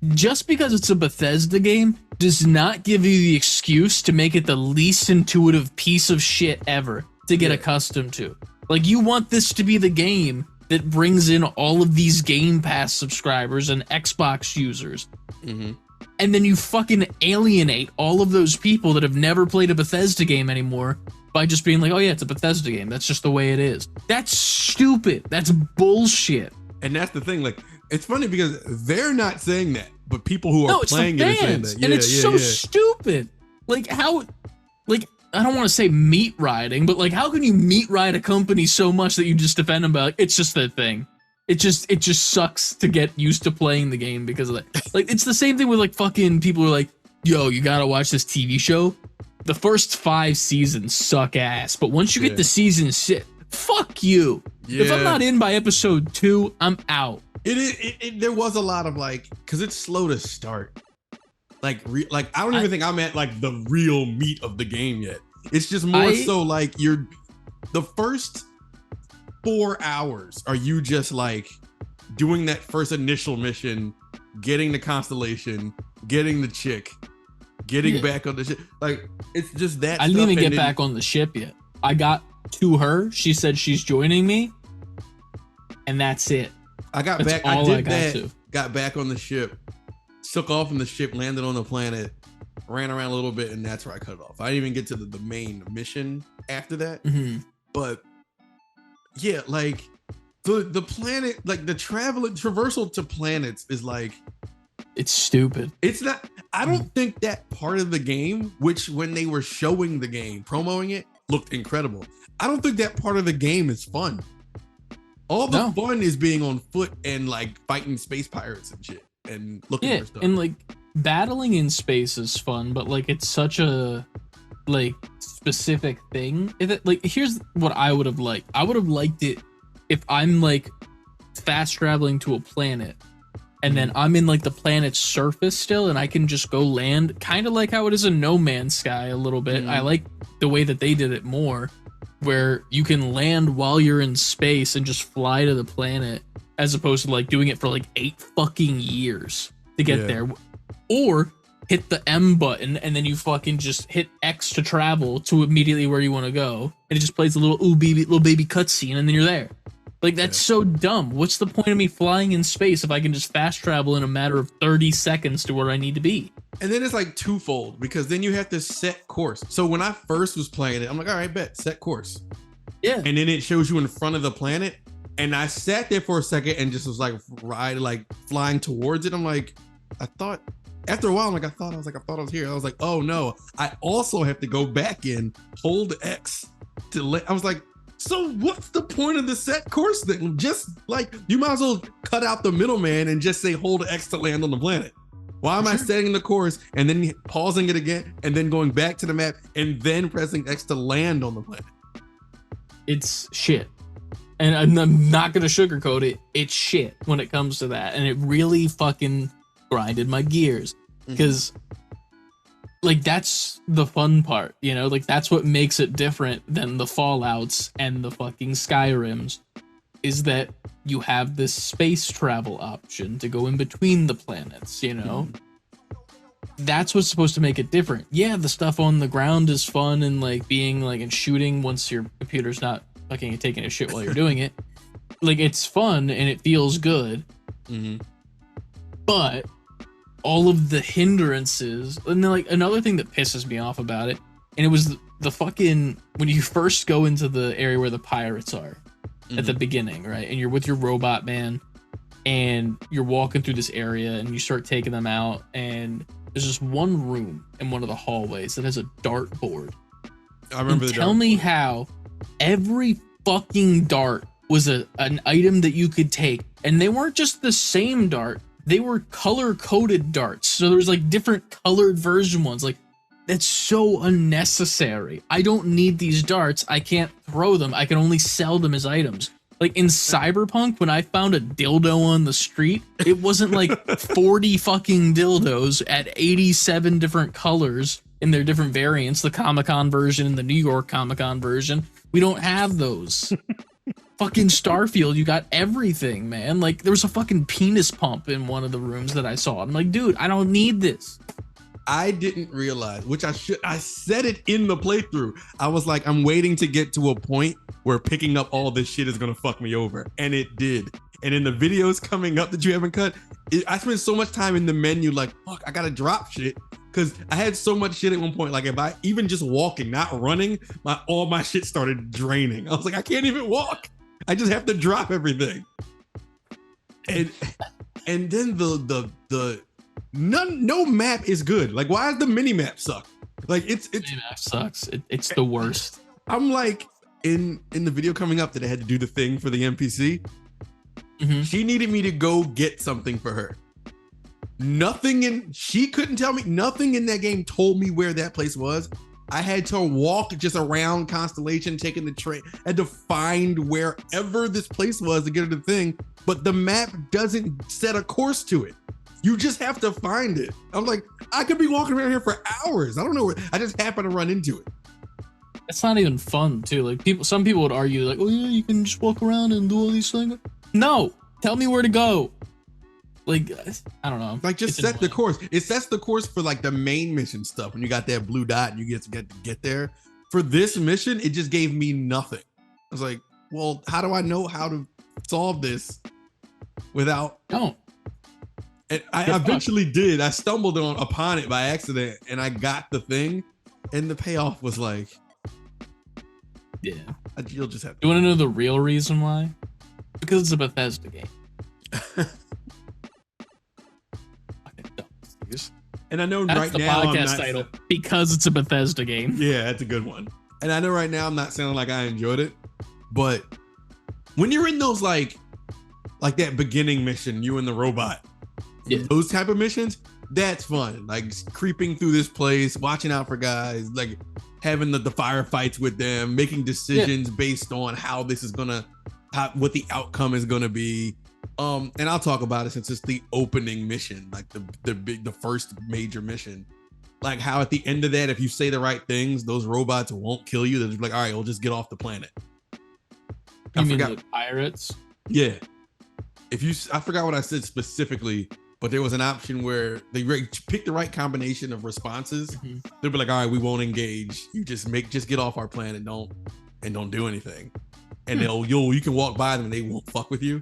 just because it's a Bethesda game does not give you the excuse to make it the least intuitive piece of shit ever to get accustomed to. Like, you want this to be the game that brings in all of these Game Pass subscribers and Xbox users. Mm-hmm. And then you fucking alienate all of those people that have never played a Bethesda game anymore by just being like, oh yeah, it's a Bethesda game. That's just the way it is. That's stupid. That's bullshit. And that's the thing. Like, it's funny because they're not saying that, but people who are playing it are saying that. And it's so stupid. Like, how, like, I don't want to say meat riding, but like, how can you meat ride a company so much that you just defend them by like, it's just their thing. It just sucks to get used to playing the game because of that. Like, it's the same thing with like fucking people who are like, yo, you gotta watch this TV show. The first 5 seasons suck ass, but once you get to season 6, fuck you. Yeah. If I'm not in by episode 2, I'm out. There was a lot of like, because it's slow to start. Like I don't even think I'm at like the real meat of the game yet. It's just more so like the first 4 hours are you just like doing that first initial mission, getting the constellation, getting the chick, getting back on the ship. Like, it's just that. I didn't even get back on the ship yet. I got to her. She said she's joining me, and that's it. I got back. I did that. Got back on the ship, took off from the ship, landed on the planet, ran around a little bit, and that's where I cut it off. I didn't even get to the main mission after that. Mm-hmm. But yeah, like the planet, like the traversal to planets is like, it's stupid. It's not. I don't think that part of the game, which when they were showing the game, promoting it, looked incredible. I don't think that part of the game is fun. All the fun is being on foot and like fighting space pirates and shit and looking for stuff. And like battling in space is fun, but like it's such a like specific thing. If it, like, here's what I would have liked. I would have liked it if I'm like fast traveling to a planet and then I'm in like the planet's surface still and I can just go land, kind of like how it is in No Man's Sky a little bit. I like the way that they did it more, where you can land while you're in space and just fly to the planet, as opposed to like doing it for like 8 fucking years to get there. Or hit the M button and then you fucking just hit X to travel to immediately where you want to go, and it just plays a little little baby cutscene and then you're there. Like, that's so dumb. What's the point of me flying in space if I can just fast travel in a matter of 30 seconds to where I need to be? And then it's like twofold, because then you have to set course. So when I first was playing it, I'm like, all right, bet, set course. Yeah. And then it shows you in front of the planet. And I sat there for a second and just was like flying towards it. I'm like, I thought, after a while, I'm like, I thought I was here. I was like, oh no, I also have to go back in, hold X to I was like, so what's the point of the set course thing? Just like, you might as well cut out the middleman and just say hold X to land on the planet. Why am I setting the course and then pausing it again and then going back to the map and then pressing X to land on the planet? It's shit. And I'm not going to sugarcoat it. It's shit when it comes to that. And it really fucking grinded my gears. Because like, that's the fun part, you know? Like, that's what makes it different than the Fallouts and the fucking Skyrims, is that you have this space travel option to go in between the planets, you know? That's what's supposed to make it different. Yeah, the stuff on the ground is fun, and like being like and shooting once your computer's not fucking taking a shit while you're doing it. Like, it's fun and it feels good. But all of the hindrances, and then like another thing that pisses me off about it, and it was the fucking, when you first go into the area where the pirates are at the beginning, right? And you're with your robot man and you're walking through this area and you start taking them out, and there's just one room in one of the hallways that has a dartboard. I remember. And tell me how every fucking dart was an item that you could take, and they weren't just the same dart. They were color-coded darts. So there was like different colored version ones. Like, that's so unnecessary. I don't need these darts. I can't throw them. I can only sell them as items. Like in Cyberpunk, when I found a dildo on the street, it wasn't like 40 fucking dildos at 87 different colors in their different variants, the Comic-Con version and the New York Comic-Con version. We don't have those. Fucking Starfield, you got everything, man. Like, there was a fucking penis pump in one of the rooms that I saw. I'm like, dude, I don't need this. I didn't realize, which I said it in the playthrough. I was like, I'm waiting to get to a point where picking up all this shit is gonna fuck me over. And it did. And in the videos coming up that you haven't cut, I spent so much time in the menu like, fuck, I gotta drop shit. Cause I had so much shit at one point. Like if I even just walking, not running, all my shit started draining. I was like, I can't even walk. I just have to drop everything. And then no map is good. Like, why does the mini map suck? Like it's mini map sucks. It's the worst. I'm like in the video coming up that I had to do the thing for the NPC. Mm-hmm. She needed me to go get something for her. She couldn't tell me. Nothing in that game told me where that place was. I had to walk just around Constellation, taking the train. I had to find wherever this place was to get to the thing. But the map doesn't set a course to it. You just have to find it. I'm like, I could be walking around here for hours. I don't know where. I just happen to run into it. It's not even fun, too. Like some people would argue, like, oh yeah, you can just walk around and do all these things. No, tell me where to go. Like, I don't know. Like, just set the course. It sets the course for like the main mission stuff. When you got that blue dot and you get there. For this mission, it just gave me nothing. I was like, well, how do I know how to solve this without? Don't. And I eventually did. I stumbled upon it by accident, and I got the thing, and the payoff was like, yeah. You'll just have. You want to know the real reason why? Because it's a Bethesda game. And I know that's right the now podcast title, because it's a Bethesda game. Yeah, that's a good one. And I know right now I'm not sounding like I enjoyed it, but when you're in those like that beginning mission, you and the robot, those type of missions, that's fun. Like creeping through this place, watching out for guys, like having the firefights with them, making decisions based on how this is what the outcome is gonna be. And I'll talk about it since it's the opening mission, like the first major mission. Like how at the end of that, if you say the right things, those robots won't kill you. They're just like, all right, we'll just get off the planet. You mean the pirates? Yeah. I forgot what I said specifically, but there was an option where they pick the right combination of responses. Mm-hmm. They'll be like, all right, we won't engage. You just get off our planet, don't do anything. And you can walk by them and they won't fuck with you.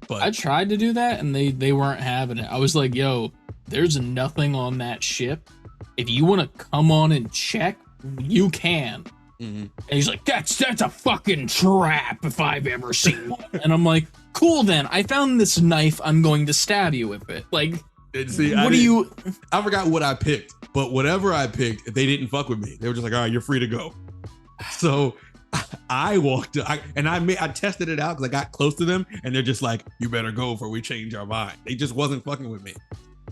But I tried to do that and they weren't having it. I was like, yo, there's nothing on that ship. If you want to come on and check, you can. Mm-hmm. And he's like, that's a fucking trap if I've ever seen one. And I'm like, cool then. I found this knife. I'm going to stab you with it. Like, see, I forgot what I picked, but whatever I picked, they didn't fuck with me. They were just like, all right, you're free to go. So I walked and I tested it out because I got close to them and they're just like, you better go before we change our mind. They just wasn't fucking with me.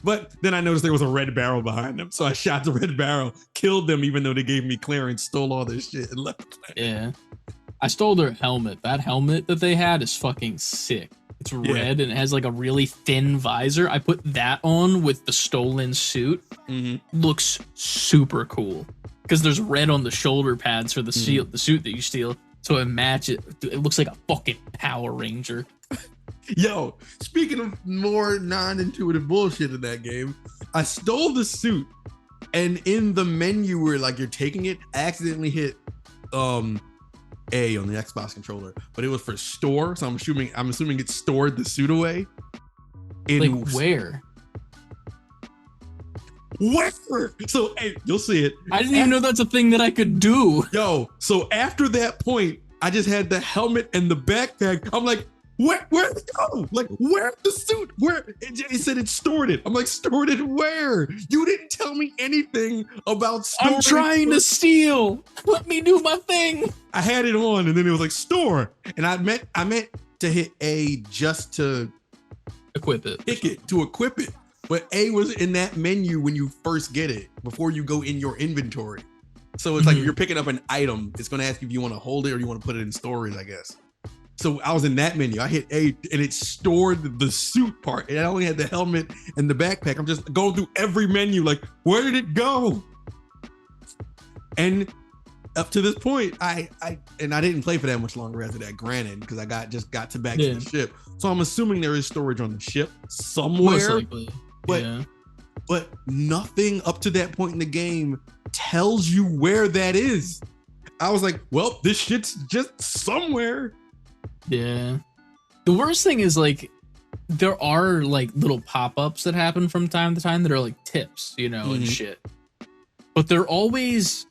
But then I noticed there was a red barrel behind them. So I shot the red barrel, killed them, even though they gave me clearance, stole all this shit and left the planet. Yeah. I stole their helmet. That helmet that they had is fucking sick. It's red and it has like a really thin visor. I put that on with the stolen suit. Mm-hmm. Looks super cool. Because there's red on the shoulder pads for the suit that you steal. So it matches. It looks like a fucking Power Ranger. Yo, speaking of more non-intuitive bullshit in that game, I stole the suit, and in the menu where like you're taking it, I accidentally hit A on the Xbox controller, but it was for store, so I'm assuming it stored the suit away. Like where? Where? So hey, you'll see it. I didn't even know that's a thing that I could do. Yo, so after that point, I just had the helmet and the backpack. I'm like, where'd it go? Like, where's the suit? Where? It said it stored it. I'm like, stored it where? You didn't tell me anything about storing. I'm trying to steal. Let me do my thing. I had it on, and then it was like store, and I meant to hit A just to equip it. Pick it to equip it. But A was in that menu when you first get it, before you go in your inventory. So it's like if you're picking up an item, it's going to ask you if you want to hold it or you want to put it in storage, I guess. So I was in that menu. I hit A and it stored the suit part. And I only had the helmet and the backpack. I'm just going through every menu like, where did it go? And up to this point, I didn't play for that much longer after that, granted, because I just got to back to the ship. So I'm assuming there is storage on the ship somewhere. Most likely. But nothing up to that point in the game tells you where that is. I was like, well, this shit's just somewhere. Yeah. The worst thing is, like, there are like little pop-ups that happen from time to time that are like tips, you know, and shit. But they're always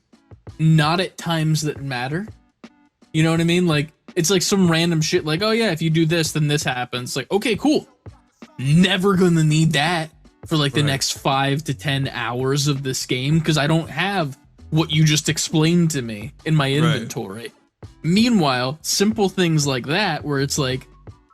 not at times that matter. You know what I mean? Like, it's like some random shit like, oh yeah, if you do this, then this happens. Like, okay, cool. Never gonna need that for like the next 5 to 10 hours of this game, because I don't have what you just explained to me in my inventory. Meanwhile, simple things like that, where it's like,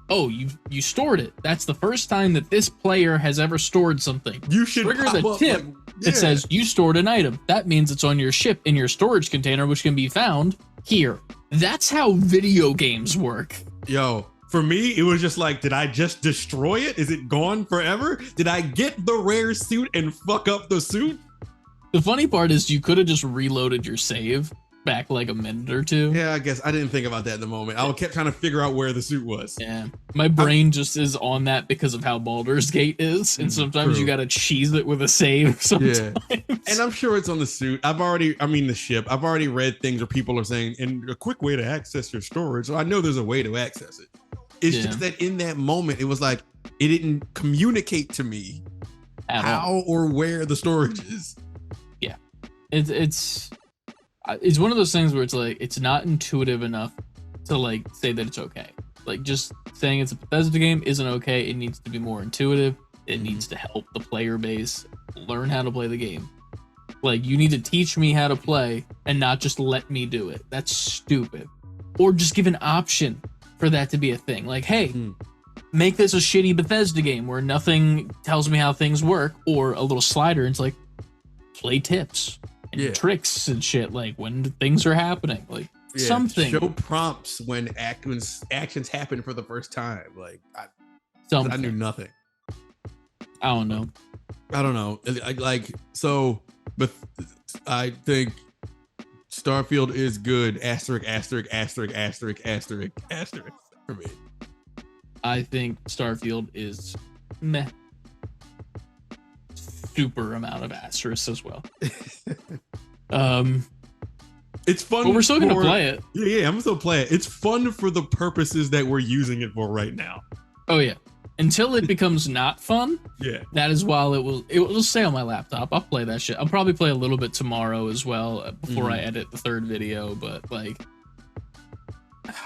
oh, you stored it. That's the first time that this player has ever stored something. You should trigger the tip. Like, It says you stored an item. That means it's on your ship in your storage container, which can be found here. That's how video games work. Yo, for me, it was just like, did I just destroy it? Is it gone forever? Did I get the rare suit and fuck up the suit? The funny part is you could have just reloaded your save back like a minute or two. Yeah, I guess I didn't think about that in the moment. I kept trying to figure out where the suit was. Yeah, my brain just is on that because of how Baldur's Gate is, and sometimes you gotta cheese it with a save sometimes. Yeah. And I'm sure it's on the suit. The ship. I've already read things where people are saying, and a quick way to access your storage. So I know there's a way to access it. It's just that in that moment, it was like, it didn't communicate to me how or where the storage is. Yeah, it's one of those things where it's like, it's not intuitive enough to like say that it's okay. Like, just saying it's a Bethesda game isn't okay. It needs to be more intuitive. It needs to help the player base learn how to play the game. Like, you need to teach me how to play and not just let me do it. That's stupid. Or just give an option for that to be a thing. Like, hey, make this a shitty Bethesda game where nothing tells me how things work, or a little slider and it's like, play tips and tricks and shit, like when things are happening, like something. Show prompts when actions happen for the first time. Like, I knew nothing. I don't know. But I think Starfield is good. Asterisk, asterisk, asterisk, asterisk, asterisk, asterisk for me. I think Starfield is meh. Super amount of asterisks as well. It's fun, but we're still gonna play it. Yeah, I'm still play it. It's fun for the purposes that we're using it for right now. Oh yeah, until it becomes not fun. Yeah, that is while it will stay on my laptop. I'll play that shit. I'll probably play a little bit tomorrow as well before I edit the third video. But like,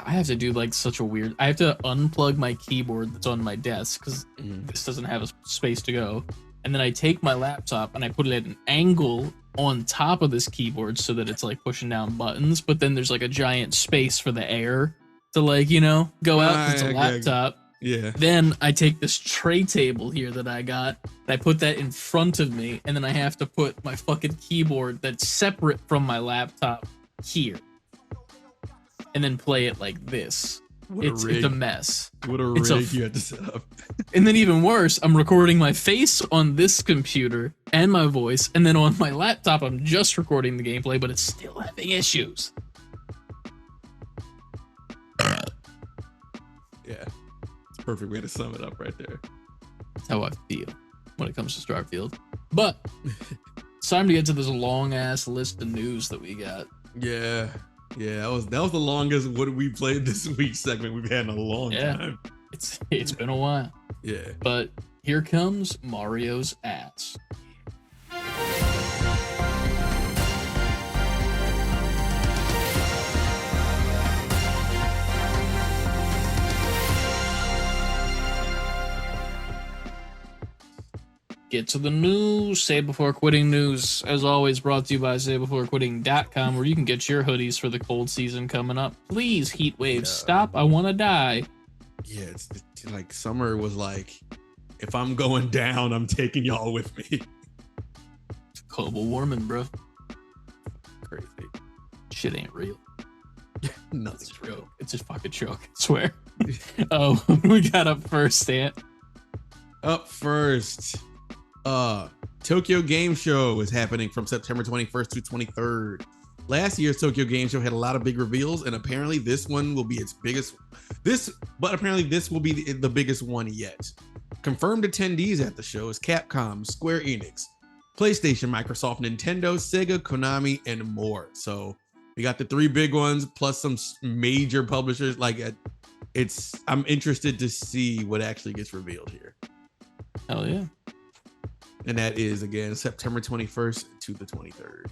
I have to do like such a weird. I have to unplug my keyboard that's on my desk because this doesn't have a space to go. And then I take my laptop and I put it at an angle on top of this keyboard so that it's like pushing down buttons. But then there's like a giant space for the air to like, you know, go out. It's a laptop. Yeah. Then I take this tray table here that I got and I put that in front of me. And then I have to put my fucking keyboard that's separate from my laptop here. And then play it like this. It's a mess. What a rig you had to set up. And then even worse, I'm recording my face on this computer and my voice, and then on my laptop I'm just recording the gameplay, but it's still having issues. Yeah, it's a perfect way to sum it up right there. That's how I feel when it comes to Starfield. But it's time to get to this long ass list of news that we got. Yeah, that was the longest what we played this week segment we've had in a long time. It's been a while. Yeah. But here comes Mario's ass. Get to the news. Save Before Quitting news, as always, brought to you by savebeforequitting.com, where you can get your hoodies for the cold season coming up. Please, heat waves, stop. I want to die. Yeah, it's like summer was like, if I'm going down, I'm taking y'all with me. Global warming, bro. Crazy. Shit ain't real. Nothing's real. It's a fucking joke, I swear. Oh, we got up first, Ant. Up first. Tokyo Game Show is happening from September 21st to 23rd. last year's Tokyo Game Show had a lot of big reveals, and apparently this one will be its biggest. Apparently this will be the biggest one yet. Confirmed attendees at the show is Capcom, Square Enix, PlayStation, Microsoft, Nintendo, Sega, Konami, and more. So we got the 3 big ones plus some major publishers. I'm interested to see what actually gets revealed here. Hell yeah. And that is, again, September 21st to the 23rd.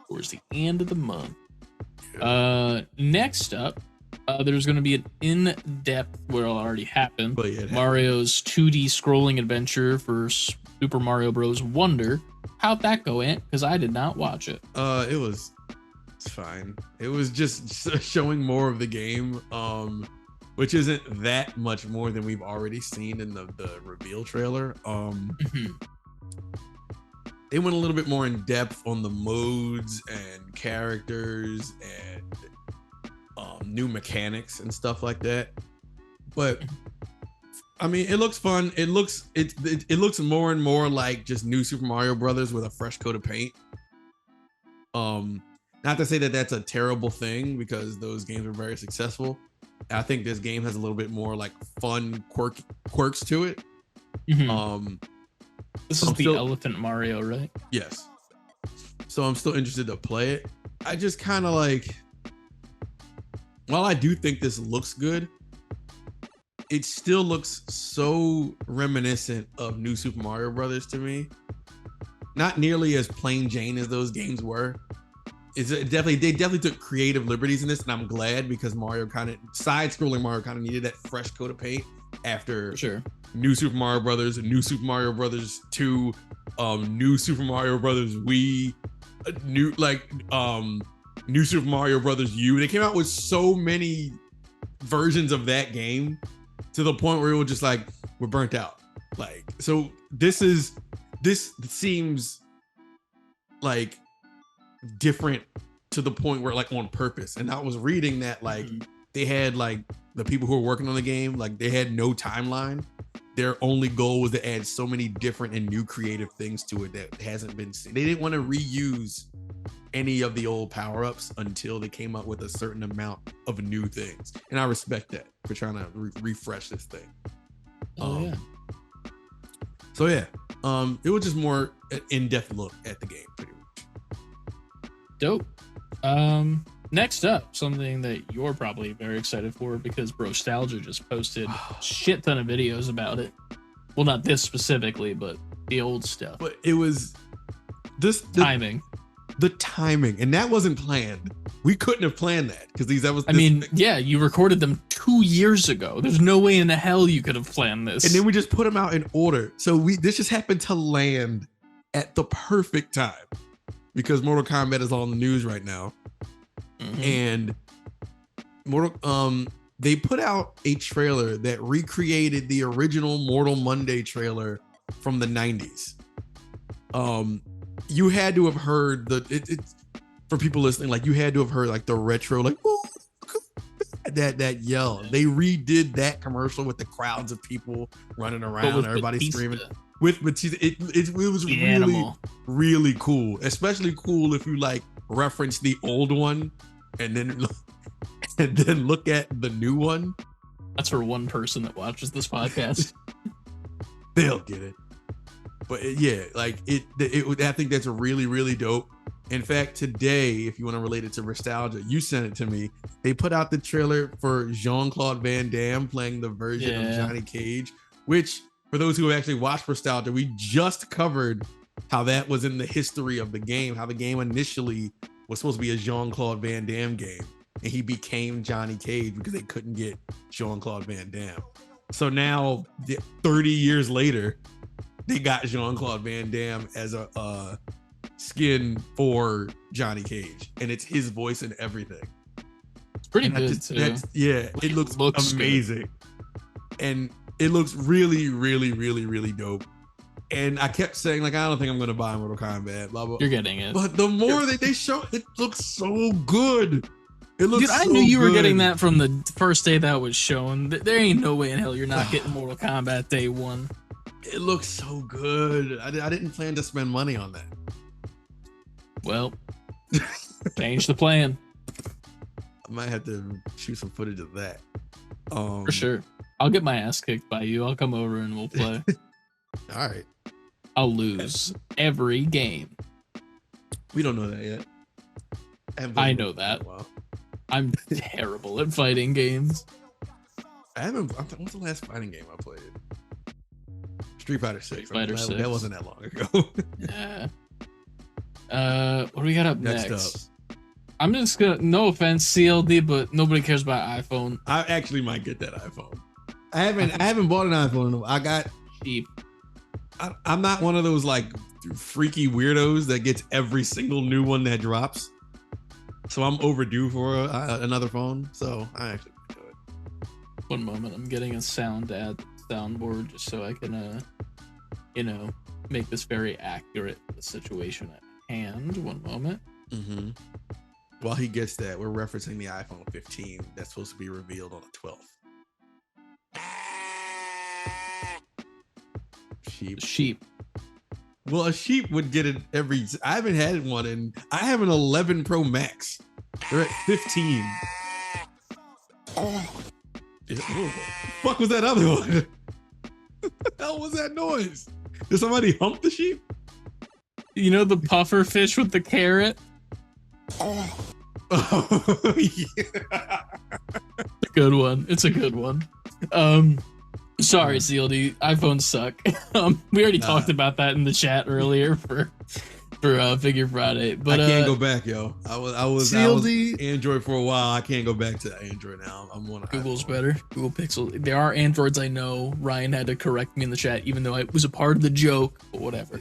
Towards the end of the month. Next up, there's going to be an in-depth, well, it already happened, Mario's 2D scrolling adventure for Super Mario Bros. Wonder. How'd that go, Ant? Because I did not watch it. It's fine. It was just showing more of the game, which isn't that much more than we've already seen in the reveal trailer. They went a little bit more in depth on the modes and characters and new mechanics and stuff like that. But I mean, it looks fun. It looks more and more like just new Super Mario Brothers with a fresh coat of paint. Not to say that that's a terrible thing, because those games were very successful. I think this game has a little bit more like fun quirks to it. This is the Elephant Mario, right? Yes. So I'm still interested to play it. I just kind of like, while I do think this looks good, it still looks so reminiscent of New Super Mario Brothers to me. Not nearly as plain Jane as those games were. They definitely took creative liberties in this, and I'm glad, because side-scrolling Mario kind of needed that fresh coat of paint after New Super Mario Brothers, New Super Mario Brothers 2, New Super Mario Brothers Wii, New Super Mario Brothers U. They came out with so many versions of that game to the point where it was just like, we're burnt out. Like, so this seems like different to the point where, like, on purpose. And I was reading that like they had, like, the people who were working on the game, like, they had no timeline. Their only goal was to add so many different and new creative things to it that hasn't been seen. They didn't want to reuse any of the old power-ups until they came up with a certain amount of new things. And I respect that for trying to refresh this thing. So yeah, it was just more an in-depth look at the game, pretty much. Dope. Next up, something that you're probably very excited for, because Brostalgia just posted a shit ton of videos about it. Well, not this specifically, but the old stuff. But it was timing. The timing, and that wasn't planned. We couldn't have planned that, because you recorded them 2 years ago. There's no way in the hell you could have planned this. And then we just put them out in order. So this just happened to land at the perfect time, because Mortal Kombat is on the news right now. And they put out a trailer that recreated the original Mortal Monday trailer from the 90s. You had to have heard for people listening, like, you had to have heard like the retro, like, that yell. They redid that commercial with the crowds of people running around, everybody screaming. With Bethesda, it was really cool. Especially cool if you like reference the old one and then look at the new one. That's for one person that watches this podcast. They'll get it. But I think that's really, really dope. In fact, today, if you want to relate it to Nostalgia, you sent it to me. They put out the trailer for Jean-Claude Van Damme playing the version of Johnny Cage, which, for those who have actually watched Nostalgia, we just covered how that was in the history of the game, how the game initially was supposed to be a Jean-Claude Van Damme game, and he became Johnny Cage because they couldn't get Jean-Claude Van Damme. So now, 30 years later, they got Jean-Claude Van Damme as a skin for Johnny Cage, and it's his voice and everything. It's pretty good too. It looks amazing, and it looks really, really, really, really dope. And I kept saying, like, I don't think I'm gonna buy Mortal Kombat. Blah blah. You're getting it. But the more that they show, it looks so good. It looks. Dude, I knew you were getting that from the first day that was shown. There ain't no way in hell you're not getting Mortal Kombat day one. It looks so good. I didn't plan to spend money on that. Well, Change the plan. I might have to shoot some footage of that. For sure. I'll get my ass kicked by you. I'll come over and we'll play. All right. I'll lose every game. We don't know that yet. I know that. I'm terrible at fighting games. What's the last fighting game I played? Street Fighter 6. That wasn't that long ago. Yeah. What do we got up next? Up. I'm just gonna, no offense, CLD, but nobody cares about iPhone. I actually might get that iPhone. I haven't bought an iPhone. I got cheap. I'm not one of those like freaky weirdos that gets every single new one that drops. So I'm overdue for another phone. So I actually do it. One moment, I'm getting a soundboard just so I can, make this very accurate to the situation at hand. One moment. Mm-hmm. While he gets that, we're referencing the iPhone 15 that's supposed to be revealed on the 12th. Sheep. Well, a sheep would get it every. I haven't had one, and I have an 11 Pro Max. They're at 15. Oh, fuck was that other one? What the hell was that noise? Did somebody hump the sheep? You know the puffer fish with the carrot? Oh yeah. It's a good one. It's a good one. Sorry, CLD. iPhones suck. We already talked about that in the chat earlier for Figure Friday. But I can't go back, yo. I was Android for a while. I can't go back to Android now. I'm on Google's iPhone. better. Google Pixel. There are Androids, I know. Ryan had to correct me in the chat, even though it was a part of the joke. But whatever.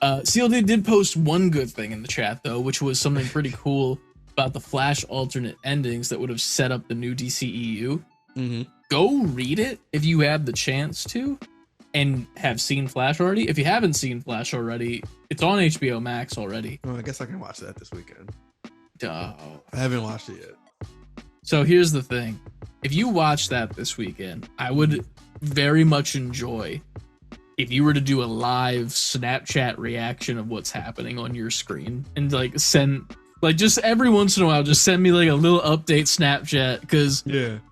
CLD did post one good thing in the chat though, which was something pretty cool about the Flash alternate endings that would have set up the new DCEU. Mm-hmm. Go read it if you have the chance to and have seen Flash already. If you haven't seen Flash already, it's on HBO Max already. Well, I guess I can watch that this weekend. Oh. I haven't watched it yet. So here's the thing. If you watch that this weekend, I would very much enjoy if you were to do a live Snapchat reaction of what's happening on your screen and like send... Like, just every once in a while, just send me, like, a little update Snapchat, because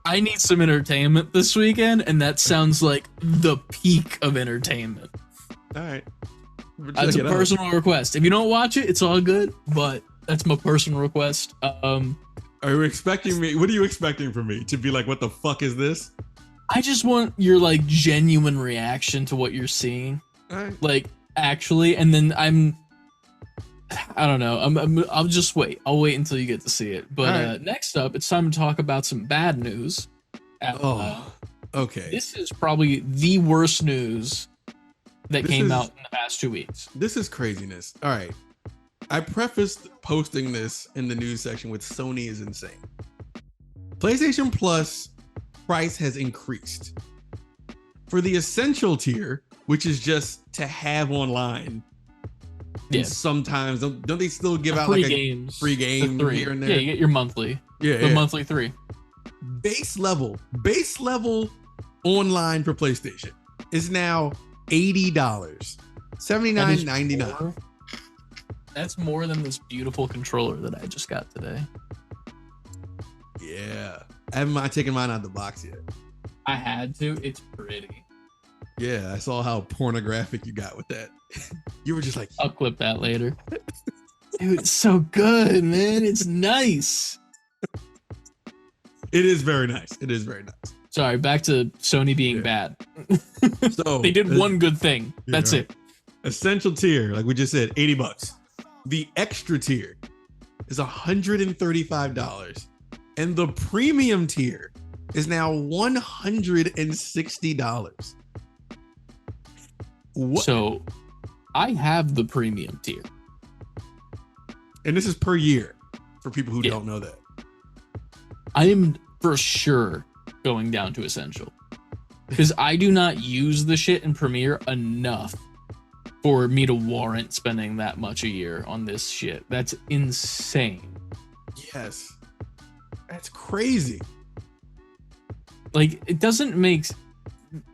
I need some entertainment this weekend, and that sounds like the peak of entertainment. All right. That's a personal request. If you don't watch it, it's all good, but that's my personal request. Are you expecting me? What are you expecting from me? To be like, what the fuck is this? I just want your, like, genuine reaction to what you're seeing. All right. Like, actually, and then I don't know. I'll just wait. I'll wait until you get to see it. But next up, it's time to talk about some bad news. Okay. This is probably the worst news that came out in the past 2 weeks. This is craziness. All right. I prefaced posting this in the news section with Sony is insane. PlayStation Plus price has increased. For the essential tier, which is just to have online. Yeah. Sometimes don't they still give out like a free game here and there? Yeah, you get your monthly. The monthly 3. Base level online for PlayStation is now $80. $79.99. That's more than this beautiful controller that I just got today. Yeah. I haven't taken mine out of the box yet. I had to. It's pretty. Yeah, I saw how pornographic you got with that. You were just like... I'll clip that later. Dude, it's so good, man. It's nice. It is very nice. It is very nice. Sorry, back to Sony being bad. So they did one good thing. That's it. Essential tier, like we just said, $80. The extra tier is $135. And the premium tier is now $160. What? So I have the premium tier. And this is per year for people who don't know that. I am for sure going down to essential because I do not use the shit in Premiere enough for me to warrant spending that much a year on this shit. That's insane. Yes. That's crazy. Like, it doesn't make...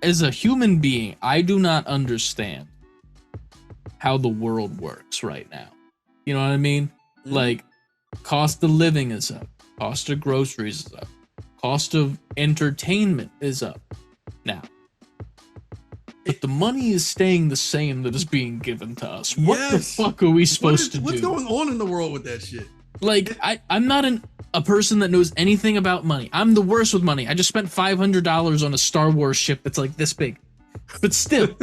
As a human being, I do not understand how the world works right now. You know what I mean? Like, Cost of living is up. Cost of groceries is up. Cost of entertainment is up. Now, but the money is staying the same that is being given to us. What the fuck are we supposed to do? What's going on in the world with that shit? Like, I'm not a person that knows anything about money. I'm the worst with money. I just spent $500 on a Star Wars ship that's like this big. But still.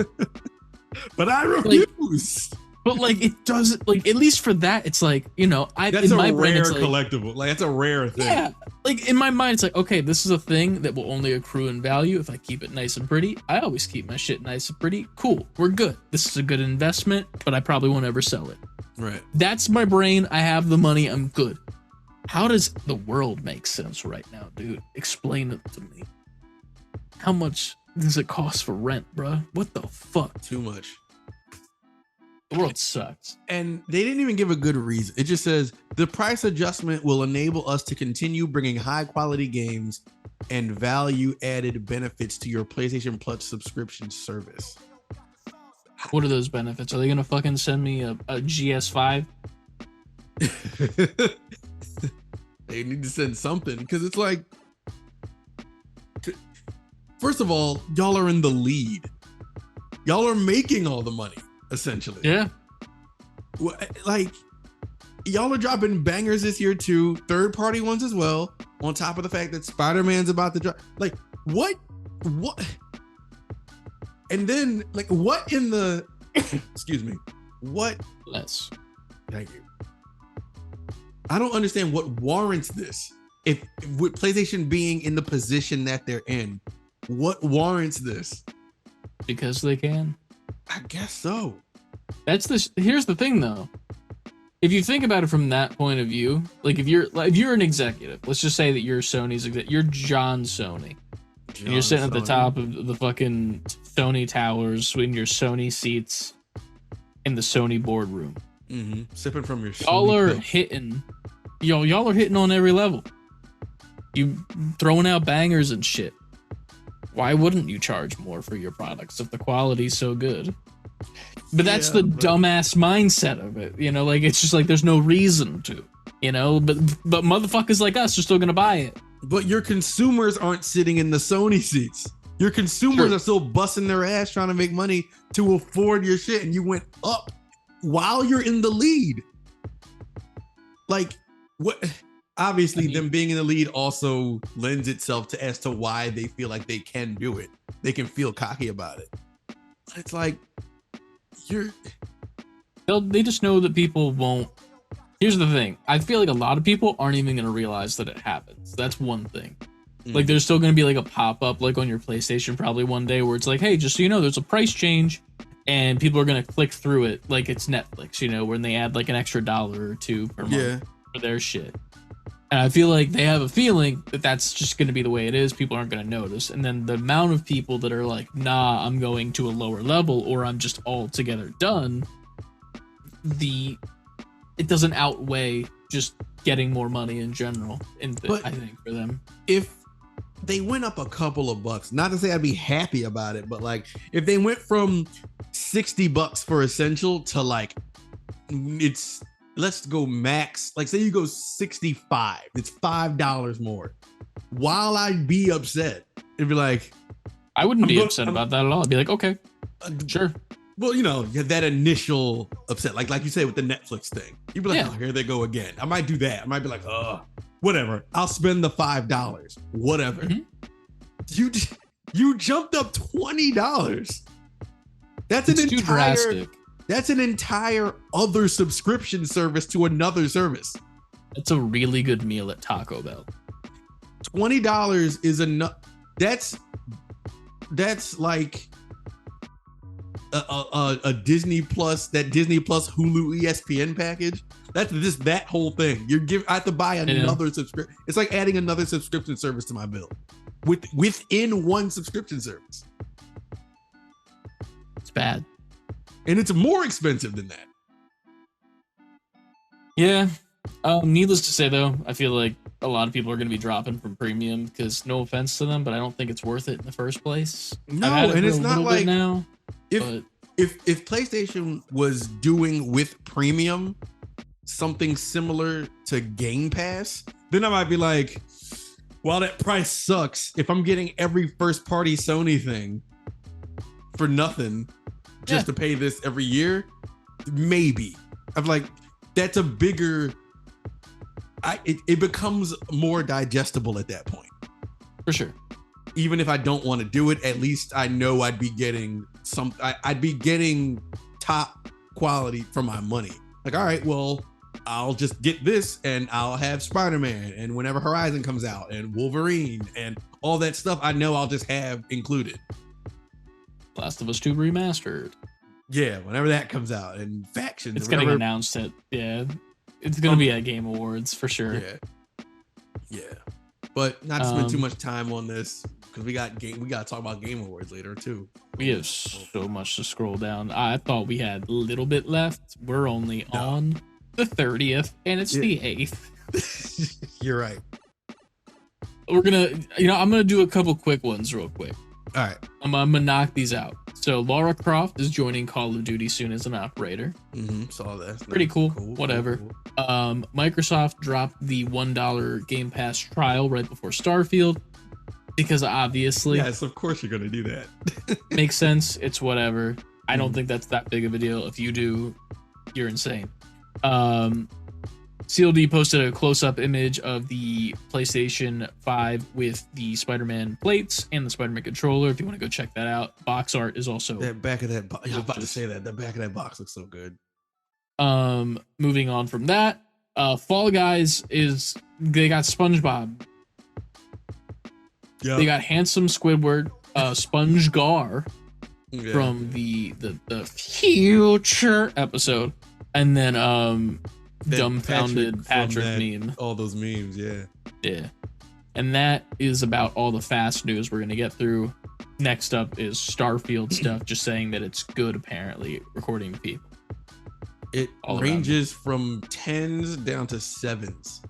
But I refuse. But like it doesn't, like, at least for that, it's like, you know, that's in my brain, it's like, collectible. Like, that's a rare thing. Yeah. Like, in my mind, it's like, okay, this is a thing that will only accrue in value if I keep it nice and pretty. I always keep my shit nice and pretty. Cool. We're good. This is a good investment, but I probably won't ever sell it. Right. That's my brain. I have the money. I'm good. How does the world make sense right now, dude? Explain it to me. How much does it cost for rent, bruh? What the fuck? Too much. The world sucks. And they didn't even give a good reason. It just says the price adjustment will enable us to continue bringing high quality games and value added benefits to your PlayStation Plus subscription service. What are those benefits? Are they going to fucking send me a GS5? They need to send something, because it's like, first of all, y'all are in the lead. Y'all are making all the money. Essentially, yeah. Like, y'all are dropping bangers this year too, third-party ones as well. On top of the fact that Spider-Man's about to drop, like, what? And then, like, what in the? Excuse me. What? Less. Thank you. I don't understand what warrants this. If with PlayStation being in the position that they're in, what warrants this? Because they can. I guess so. Here's the thing though. If you think about it from that point of view, like if you're an executive, let's just say that you're Sony's executive, you're John Sony. And you're sitting at the top of the fucking Sony towers in your Sony seats in the Sony boardroom. Mm-hmm. Sipping from your y'all are hitting on every level. You throwing out bangers and shit. Why wouldn't you charge more for your products if the quality's so good? But that's the dumbass mindset of it, you know, like it's just like there's no reason to, you know, but motherfuckers like us are still gonna buy it. But your consumers aren't sitting in the Sony seats. Your consumers are still busting their ass trying to make money to afford your shit, and you went up while you're in the lead. Like, what? Obviously, them being in the lead also lends itself to as to why they feel like they can do it. They can feel cocky about it. It's like they just know that people won't. Here's the thing. I feel like a lot of people aren't even going to realize that it happens. That's one thing. Like, there's still going to be like a pop-up like on your PlayStation probably one day where it's like, hey, just so you know, there's a price change, and people are going to click through it like it's Netflix, you know, when they add like an extra $1 or $2 per month for their shit. And I feel like they have a feeling that that's just going to be the way it is. People aren't going to notice. And then the amount of people that are like, nah, I'm going to a lower level, or I'm just altogether done, it doesn't outweigh just getting more money in general, I think, for them. If they went up a couple of bucks, not to say I'd be happy about it, but like if they went from $60 for Essential to like, let's go max, like say you go 65, it's $5 more. While I'd be upset, it'd be like, I wouldn't be upset about that at all. I'd be like, okay, sure. Well, you know, that initial upset, like you said with the Netflix thing, you'd be like, oh, here they go again. I might do that. I might be like, whatever. I'll spend the $5. Whatever. Mm-hmm. You jumped up $20. That's an entire other subscription service to another service. It's a really good meal at Taco Bell. $20 is enough. That's like a Disney Plus, that Disney Plus Hulu ESPN package. That's just that whole thing. I have to buy another subscription. It's like adding another subscription service to my bill within one subscription service. It's bad. And it's more expensive than that. Yeah. Needless to say, though, I feel like a lot of people are going to be dropping from premium because, no offense to them, but I don't think it's worth it in the first place. No, and it's not like now. If PlayStation was doing with premium something similar to Game Pass, then I might be like, while that price sucks, if I'm getting every first party Sony thing for nothing just to pay this every year, maybe. I'm like, that's a bigger, it becomes more digestible at that point. For sure. Even if I don't want to do it, at least I know I'd be getting I'd be getting top quality for my money. Like, all right, well, I'll just get this and I'll have Spider-Man and whenever Horizon comes out and Wolverine and all that stuff, I know I'll just have included. Last of Us 2 Remastered. Yeah, whenever that comes out and Factions. It's getting announced at, it's going to be at Game Awards for sure. Yeah. But not to spend too much time on this because we got to talk about Game Awards later too. We have so much to scroll down. I thought we had a little bit left. We're only on the 30th and it's the 8th. You're right. We're going to, I'm going to do a couple quick ones real quick. All right. I'm going to knock these out. So Lara Croft is joining Call of Duty soon as an operator. Saw that. Pretty cool. Whatever. Cool. Microsoft dropped the $1 Game Pass trial right before Starfield because obviously, yes, of course you're gonna do that. Makes sense. It's whatever. I don't think that's that big of a deal. If you do, you're insane. CLD posted a close-up image of the PlayStation 5 with the Spider-Man plates and the Spider-Man controller. If you want to go check that out, box art is also that back of that box. I was about to say that the back of that box looks so good. Moving on from that, Fall Guys they got SpongeBob. Yeah. They got handsome Squidward, SpongeGar from the future episode, and then dumbfounded Patrick meme. All those memes, yeah. And that is about all the fast news we're gonna get through. Next up is Starfield stuff, just saying that it's good apparently, according to people. It ranges from 10s down to 7s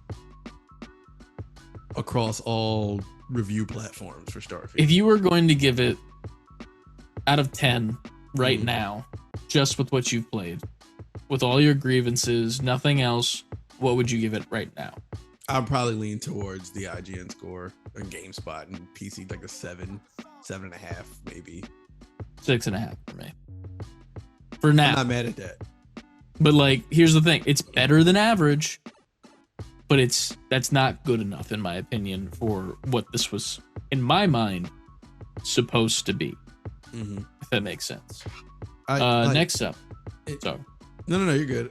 across all review platforms for Starfield. If you were going to give it out of 10 right now, just with what you've played, with all your grievances, nothing else, what would you give it right now? I'd probably lean towards the IGN score and GameSpot and PC, like a 7.5, maybe 6.5 for me. For now, I'm not mad at that. But like, here's the thing: it's better than average, but that's not good enough in my opinion for what this was, in my mind, supposed to be. If that makes sense. Next up, sorry. No, you're good.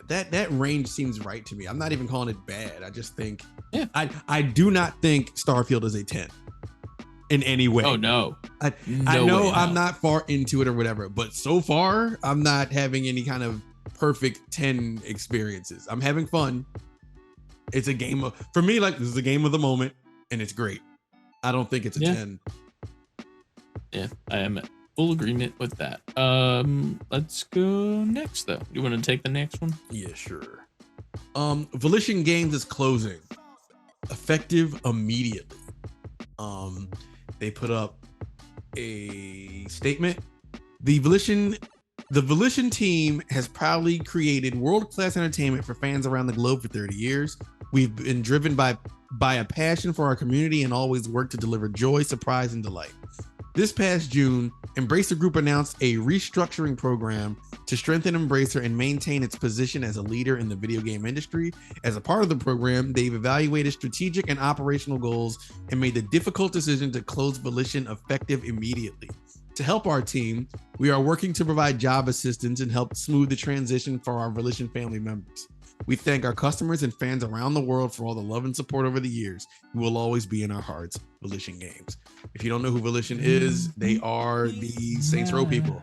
That range seems right to me. I'm not even calling it bad. I just think, I do not think Starfield is a 10 in any way. Oh no. I know I'm not far into it or whatever, but so far I'm not having any kind of perfect 10 experiences. I'm having fun. It's a game for me, like, this is a game of the moment and it's great. I don't think it's a 10. Yeah, I am in full agreement with that. Let's go next though. You want to take the next one? Yeah, sure. Volition Games is closing, effective immediately. They put up a statement. The Volition team has proudly created world-class entertainment for fans around the globe for 30 years. We've been driven by a passion for our community and always work to deliver joy, surprise, and delight. This past June, Embracer Group announced a restructuring program to strengthen Embracer and maintain its position as a leader in the video game industry. As a part of the program, they've evaluated strategic and operational goals and made the difficult decision to close Volition effective immediately. To help our team, we are working to provide job assistance and help smooth the transition for our Volition family members. We thank our customers and fans around the world for all the love and support over the years. You will always be in our hearts. Volition Games. If you don't know who Volition is, they are the Saints Row people.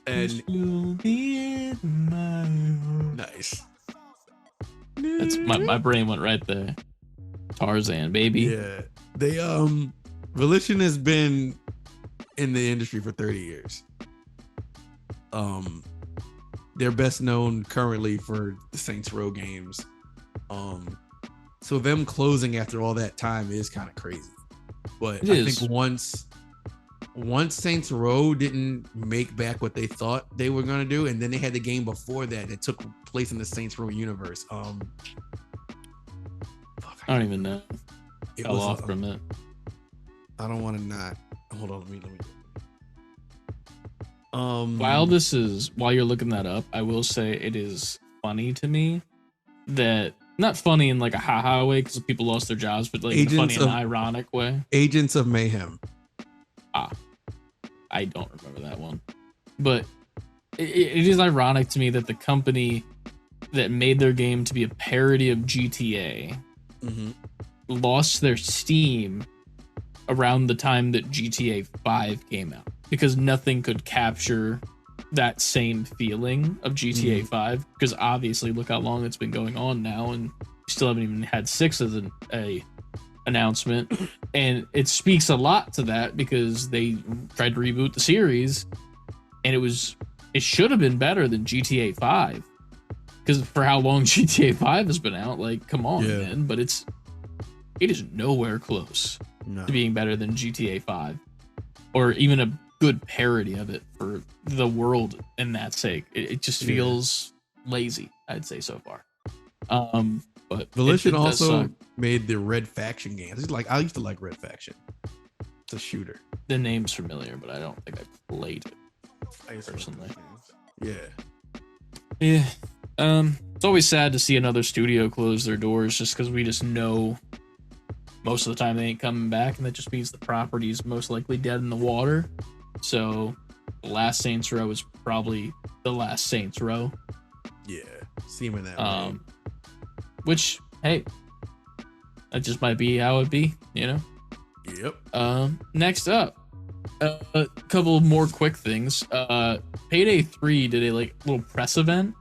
And nice. That's my brain went right there. Tarzan, baby. Yeah. They Volition has been in the industry for 30 years. They're best known currently for the Saints Row games. So them closing after all that time is kind of crazy. But I think once once Saints Row didn't make back what they thought they were gonna do, and then they had the game before that took place in the Saints Row universe. I don't even know. It Fell was off from it. I don't want to not. Hold on, let me. While you're looking that up, I will say it is funny to me that, not funny in like a haha way because people lost their jobs, but like funny in an ironic way. Agents of Mayhem. I don't remember that one, but it is ironic to me that the company that made their game to be a parody of GTA lost their steam around the time that GTA 5 came out, because nothing could capture that same feeling of GTA 5, because obviously look how long it's been going on now, and we still haven't even had 6 as a announcement, and it speaks a lot to that because they tried to reboot the series, and it should have been better than GTA 5, because for how long GTA 5 has been out, like, come on, man. But it is nowhere close to being better than GTA 5, or even a good parody of it for the world in that sake. It just feels lazy, I'd say, so far. But Volition also made the Red Faction games. I used to like Red Faction. It's a shooter. The name's familiar, but I don't think I played it personally. Yeah. It's always sad to see another studio close their doors, just because we just know most of the time they ain't coming back, and that just means the property's most likely dead in the water. So the last Saints Row is probably the last Saints Row. Yeah, seeming that way. Which, hey, that just might be how it be, you know? Yep. Next up, a couple more quick things. Payday 3 did a little press event.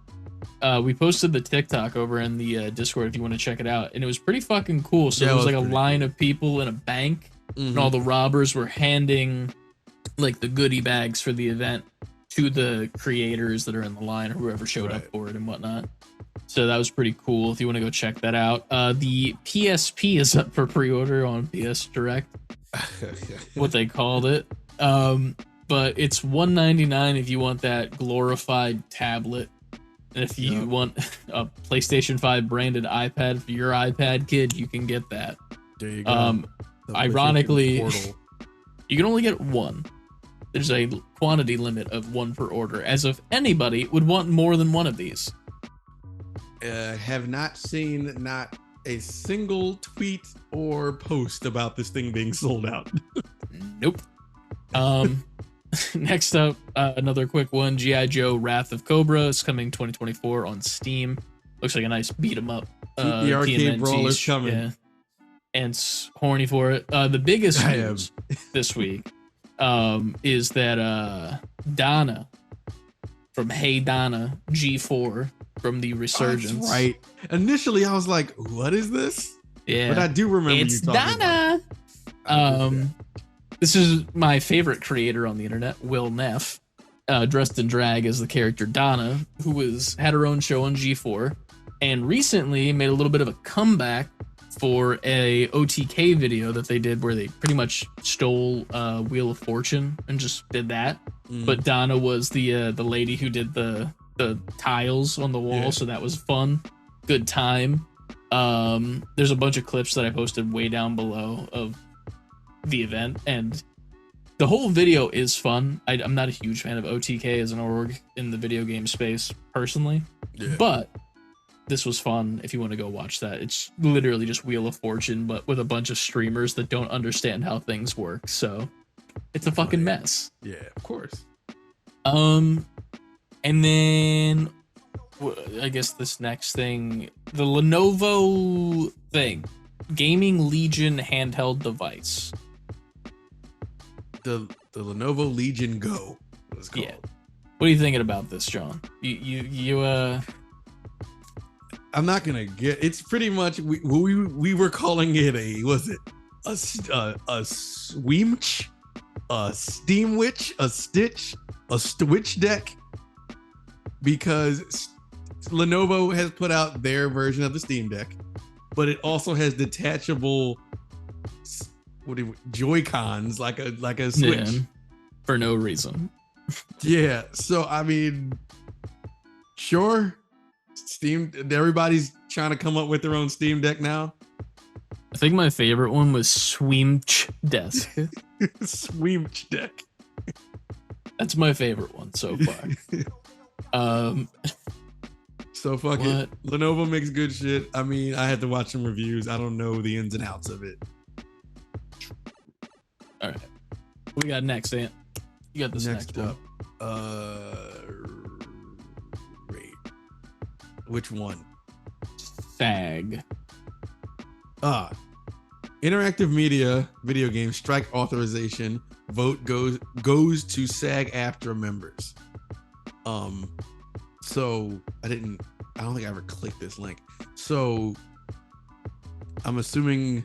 We posted the TikTok over in the Discord if you want to check it out, and it was pretty fucking cool. So there was like a line of people in a bank, and all the robbers were handing like the goodie bags for the event to the creators that are in the line, or whoever showed up for it and whatnot. So that was pretty cool if you want to go check that out. The PSP is up for pre-order on PS Direct, what they called it. But it's $199 if you want that glorified tablet. And if you want a PlayStation 5 branded iPad for your iPad kid, you can get that. There you go. Ironically, you can only get one. There's a quantity limit of one per order, as if anybody would want more than one of these. Have not seen not a single tweet or post about this thing being sold out. Nope. Next up, another quick one. G.I. Joe Wrath of Cobra is coming 2024 on Steam. Looks like a nice beat 'em up. The arcade brawler's coming. Yeah. And horny for it. The biggest news this week is that Donna from Hey Donna G4 from the Resurgence. That's right. Initially, I was like, what is this? Yeah. But I do remember it's you talking Donna. about it. This is my favorite creator on the internet, Will Neff, dressed in drag as the character Donna, who had her own show on G4, and recently made a little bit of a comeback for a OTK video that they did where they pretty much stole Wheel of Fortune and just did that. But Donna was the lady who did the tiles on the wall, so that was fun. Good time. There's a bunch of clips that I posted way down below of the event, and the whole video is fun. I'm not a huge fan of OTK as an org in the video game space personally, but this was fun if you want to go watch that. It's literally just Wheel of Fortune, but with a bunch of streamers that don't understand how things work, so it's a fucking mess. Yeah, of course. And then I guess this next thing, the Lenovo thing, Gaming Legion handheld device. The Lenovo Legion Go was called. Yeah. What are you thinking about this, John? You I'm not gonna get. It's pretty much we were calling it a Sweemch, a Steamwitch, a Stitch, a Switch deck, because Lenovo has put out their version of the Steam Deck, but it also has detachable Joy-Cons like a Switch. for no reason. Yeah. So I mean, sure. Steam. Everybody's trying to come up with their own Steam Deck now. I think my favorite one was Sweemch Desk. Sweemch Deck. That's my favorite one so far. So fuck it. Lenovo makes good shit. I mean, I had to watch some reviews. I don't know the ins and outs of it. All right. What we got next, Ant? You got this next up. Wait. Which one? SAG. Interactive media video game strike authorization vote goes to SAG-AFTRA members. So I don't think I ever clicked this link. So I'm assuming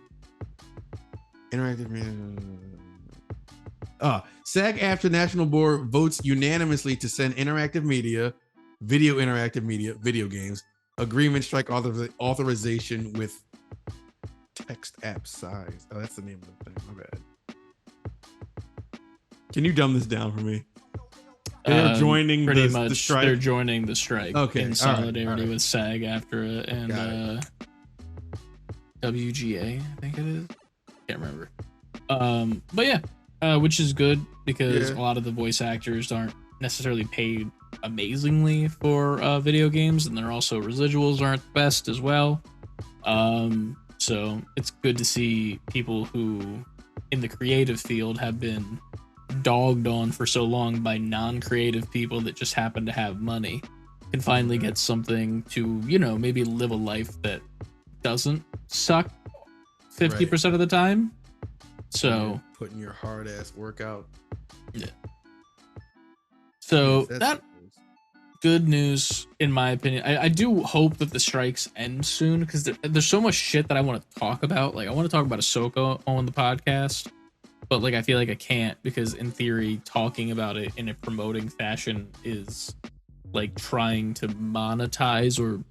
interactive media. SAG-AFTRA National Board votes unanimously to send interactive media, video games agreement strike authorization with text app size. Oh, that's the name of the thing. My bad. Can you dumb this down for me? They're joining the strike. They're joining the strike. Okay, in solidarity with SAG-AFTRA and WGA, I think it is. Can't remember. But yeah, which is good because a lot of the voice actors aren't necessarily paid amazingly for video games, and they're also residuals aren't the best as well. So it's good to see people who in the creative field have been dogged on for so long by non-creative people that just happen to have money can finally get something to, maybe live a life that doesn't suck 50% of the time. So putting your hard ass work out. Yeah. So that good news, in my opinion. I do hope that the strikes end soon because there's so much shit that I want to talk about. Like, I want to talk about Ahsoka on the podcast, but I feel like I can't because in theory, talking about it in a promoting fashion is like trying to monetize or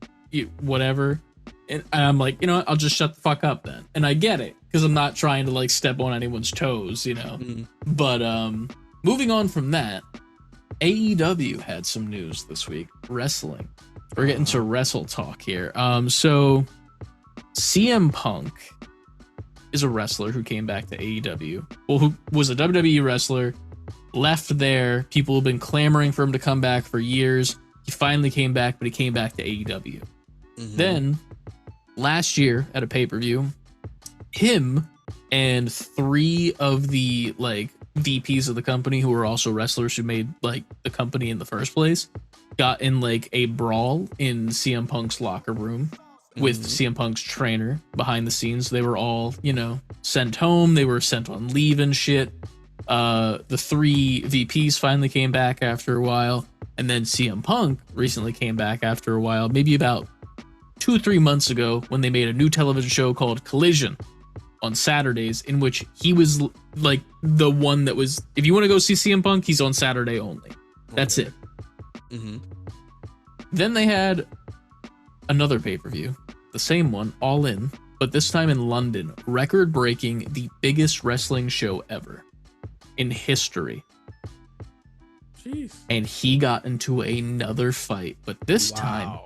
whatever. And I'm like, I'll just shut the fuck up then. And I get it because I'm not trying to step on anyone's toes, But moving on from that, AEW had some news this week. Wrestling. We're getting to wrestle talk here. So CM Punk is a wrestler who came back to AEW. Well, who was a WWE wrestler, left there. People have been clamoring for him to come back for years. He finally came back, but he came back to AEW. Then last year at a pay-per-view, him and 3 of the VPs of the company who were also wrestlers who made the company in the first place got in a brawl in CM Punk's locker room with CM Punk's trainer behind the scenes. They were all, sent home. They were sent on leave and shit. The 3 VPs finally came back after a while. And then CM Punk recently came back after a while, maybe about 2 or 3 months ago when they made a new television show called Collision on Saturdays, in which he was the one that was, if you want to go see CM Punk, he's on Saturday only. That's it. Then they had another pay-per-view, the same one, All In, but this time in London, record-breaking, the biggest wrestling show ever in history. Jeez. And he got into another fight, but this time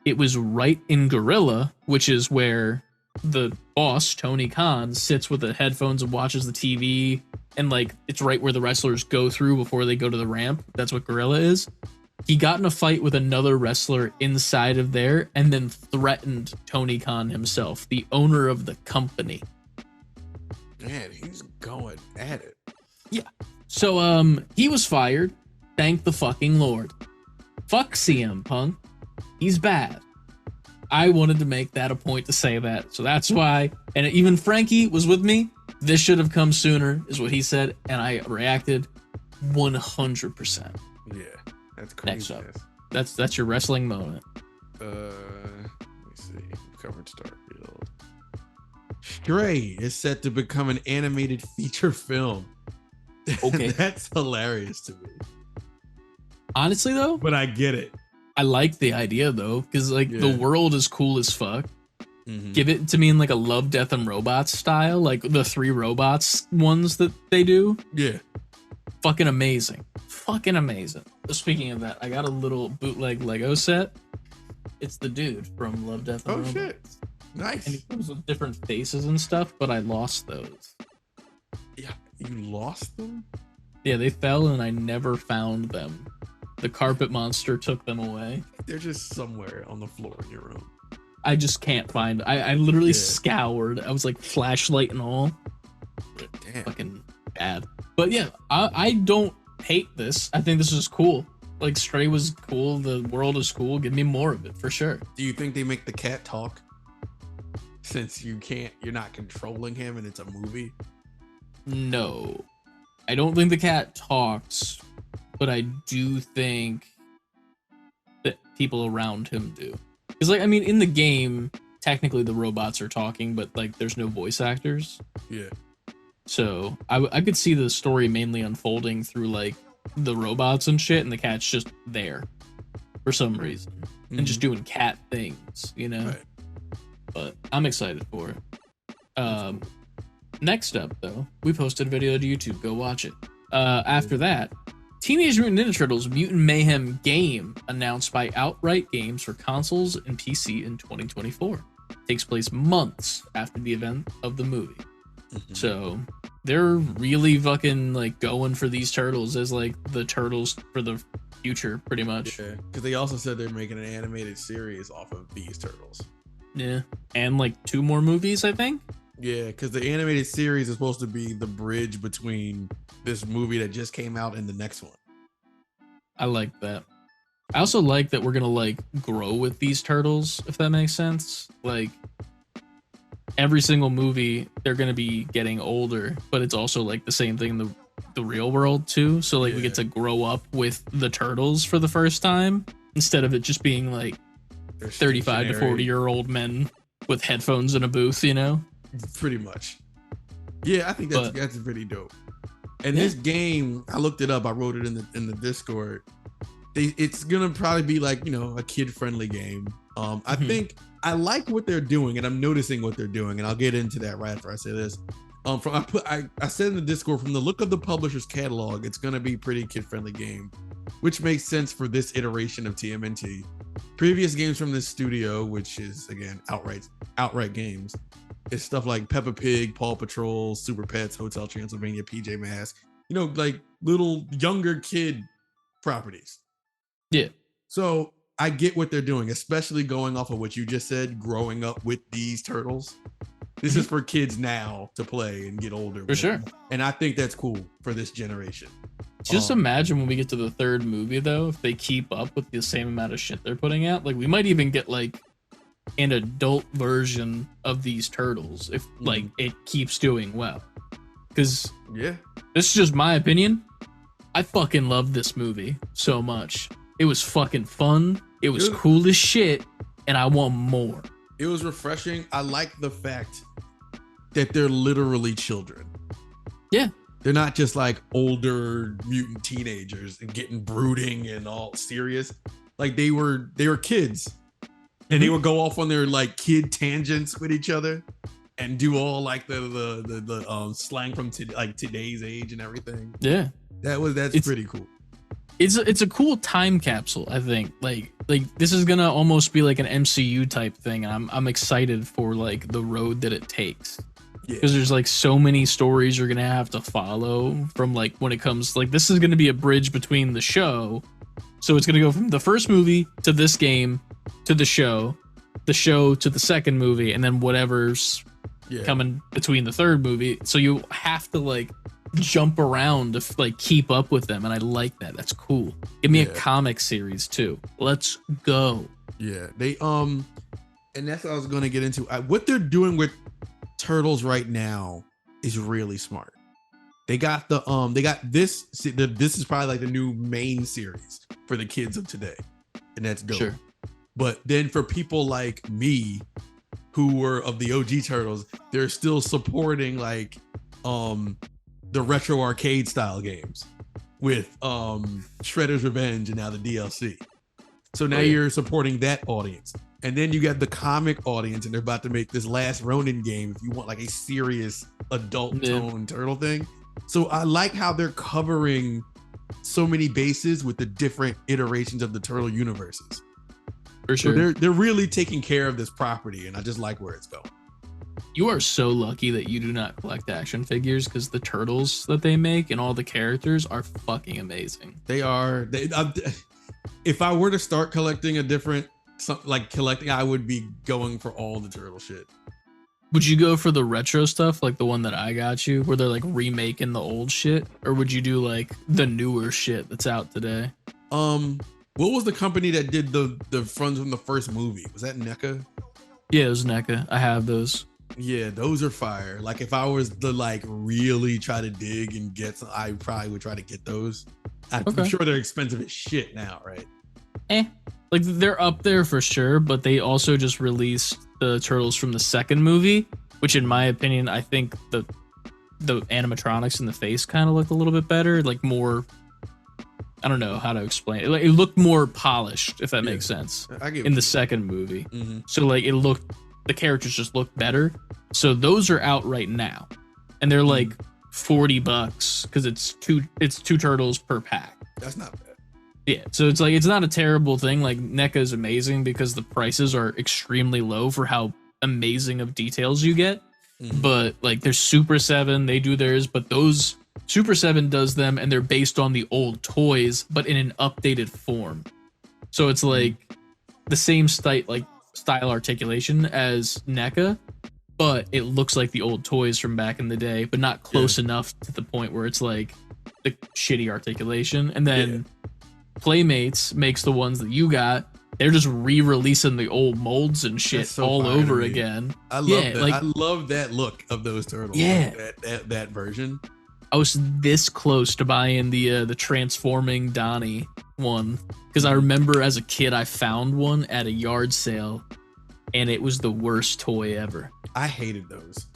it was right in Gorilla, which is where the boss, Tony Khan, sits with the headphones and watches the TV, and it's right where the wrestlers go through before they go to the ramp. That's what Gorilla is. He got in a fight with another wrestler inside of there and then threatened Tony Khan himself, the owner of the company. Man, he's going at it. Yeah. So he was fired. Thank the fucking Lord. Fuck CM Punk. He's bad. I wanted to make that a point to say that. So that's why. And even Frankie was with me. This should have come sooner, is what he said. And I reacted 100%. Yeah, that's crazy. Next up. That's your wrestling moment. Let me see. Covered Starfield. Stray is set to become an animated feature film. Okay. That's hilarious to me. Honestly, though. But I get it. I like the idea, though, because the world is cool as fuck. Give it to me in a Love, Death, and Robots style, the 3 robots ones that they do. Yeah. Fucking amazing. Fucking amazing. Speaking of that, I got a little bootleg Lego set. It's the dude from Love, Death, and Robots. Shit. Nice. And he comes with different faces and stuff, but I lost those. Yeah, you lost them? Yeah, they fell and I never found them. The carpet monster took them away. They're just somewhere on the floor in your room. I just can't find. I literally scoured. I was like flashlight and all. Damn. Fucking bad. But yeah, I don't hate this. I think this is cool. Like Stray was cool. The world is cool. Give me more of it for sure. Do you think they make the cat talk? Since you're not controlling him and it's a movie? No. I don't think the cat talks, but I do think that people around him do. Because, like, I mean, in the game, technically the robots are talking, but, like, there's no voice actors. Yeah. So I could see the story mainly unfolding through, like, the robots and shit, and the cat's just there for some reason. Mm-hmm. And just doing cat things, you know? Right. But I'm excited for it. Next up, though, we posted a video to YouTube. Go watch it. After that, Teenage Mutant Ninja Turtles Mutant Mayhem game announced by Outright Games for consoles and PC in 2024. Takes place months after the event of the movie. Mm-hmm. So they're really fucking like going for these turtles as like the turtles for the future, pretty much. Yeah, because they also said they're making an animated series off of these turtles. Yeah, and like 2 more movies, I think. Yeah, because the animated series is supposed to be the bridge between this movie that just came out and the next one. I like that. I also like that we're gonna like grow with these turtles, if that makes sense. Like every single movie, they're gonna be getting older, but it's also like the same thing in the real world too. So like we get to grow up with the turtles for the first time instead of it just being like 35 to 40-year-old men with headphones in a booth, you know? Pretty much. Yeah, I think that's pretty dope. And this game, I looked it up. I wrote it in the Discord. It's gonna probably be like, you know, a kid-friendly game. I think I like what they're doing, and I'm noticing what they're doing, and I'll get into that right after I say this. I said in the Discord, from the look of the publisher's catalog, it's gonna be a pretty kid-friendly game, which makes sense for this iteration of TMNT. Previous games from this studio, which is again Outright Games, is stuff like Peppa Pig, Paw Patrol, Super Pets, Hotel Transylvania, PJ Masks, you know, like little younger kid properties. Yeah. So I get what they're doing, especially going off of what you just said, growing up with these turtles. This is for kids now to play and get older. For sure. And I think that's cool for this generation. Just imagine when we get to the 3rd movie, though, if they keep up with the same amount of shit they're putting out. Like, we might even get, like, an adult version of these turtles if, like, it keeps doing well. Because, this is just my opinion. I fucking love this movie so much. It was fucking fun. It was cool as shit. And I want more. It was refreshing. I like the fact that they're literally children. Yeah. They're not just like older mutant teenagers and getting brooding and all serious. Like they were kids, and they would go off on their like kid tangents with each other and do all like the slang from today's age and everything. Yeah, that's pretty cool. It's a cool time capsule. I think like this is gonna almost be like an MCU type thing. I'm excited for like the road that it takes. Because there's like so many stories you're gonna have to follow from like when it comes like this is gonna be a bridge between the show. So it's gonna go from the first movie to this game to the show to the second movie, and then whatever's coming between the 3rd movie. So you have to like jump around to like keep up with them, and I like that. That's cool. Give me a comic series too. Let's go. Yeah, they and that's what I was gonna get into. What they're doing with Turtles right now is really smart. They got this is probably like the new main series for the kids of today, and that's dope. Sure. But then for people like me who were of the OG Turtles, they're still supporting like the retro arcade style games with Shredder's Revenge and now the DLC. So now you're supporting that audience. And then you got the comic audience, and they're about to make this Last Ronin game. If you want like a serious adult tone turtle thing, So I like how they're covering so many bases with the different iterations of the turtle universes. For sure. So they're really taking care of this property, and I just like where it's going. You are so lucky that you do not collect action figures, because the turtles that they make and all the characters are fucking amazing. They are. If I were to start collecting I would be going for all the turtle shit. Would you go for the retro stuff, like the one that I got you, where they're like remaking the old shit, or would you do like the newer shit that's out today? What was the company that did the fronts from the first movie? Was that NECA? Yeah, it was NECA. I have those. Yeah, those are fire. Like if I was to like really try to dig and get some, I probably would try to get those. I'm sure they're expensive as shit now, right? Like they're up there for sure, but they also just released the turtles from the second movie, which in my opinion, I think the animatronics in the face kind of looked a little bit better, like more, I don't know how to explain it. Like, it looked more polished, if that makes sense, in the second movie. Mm-hmm. So like the characters just looked better. So those are out right now, and they're like $40 because it's two turtles per pack. That's not bad. Yeah, so it's like, it's not a terrible thing. Like NECA is amazing because the prices are extremely low for how amazing of details you get. Mm-hmm. But like there's Super 7, they do theirs, but those Super 7 does them, and they're based on the old toys, but in an updated form. So it's like the same style articulation as NECA, but it looks like the old toys from back in the day, but not close enough to the point where it's like the shitty articulation. And then Playmates makes the ones that you got. They're just re-releasing the old molds and shit so all over again. I love that. Like, I love that look of those turtles. Yeah, like that version. I was this close to buying the transforming Donnie one, because I remember as a kid I found one at a yard sale, and it was the worst toy ever. I hated those.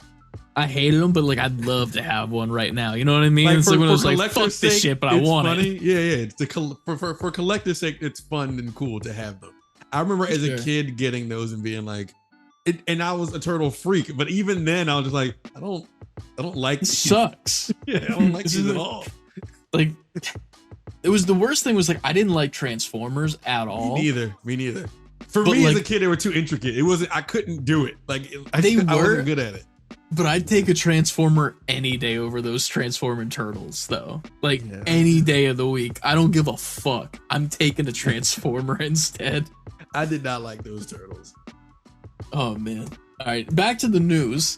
I hated them, but like I'd love to have one right now. You know what I mean? Like, for like, fuck sake, this shit, but I want funny. it. Yeah. It's for collector's sake, it's fun and cool to have them. I remember as a kid getting those and being like, and I was a turtle freak, but even then I was just like, I don't like these. Sucks. Yeah, I don't like these at all. Like, it was the worst thing was like I didn't like Transformers at all. Me neither. For me as a kid, they were too intricate. I couldn't do it. Like I wasn't good at it. But I'd take a Transformer any day over those Transforming Turtles, though. Like, any day of the week. I don't give a fuck. I'm taking a Transformer instead. I did not like those turtles. Oh, man. All right, back to the news.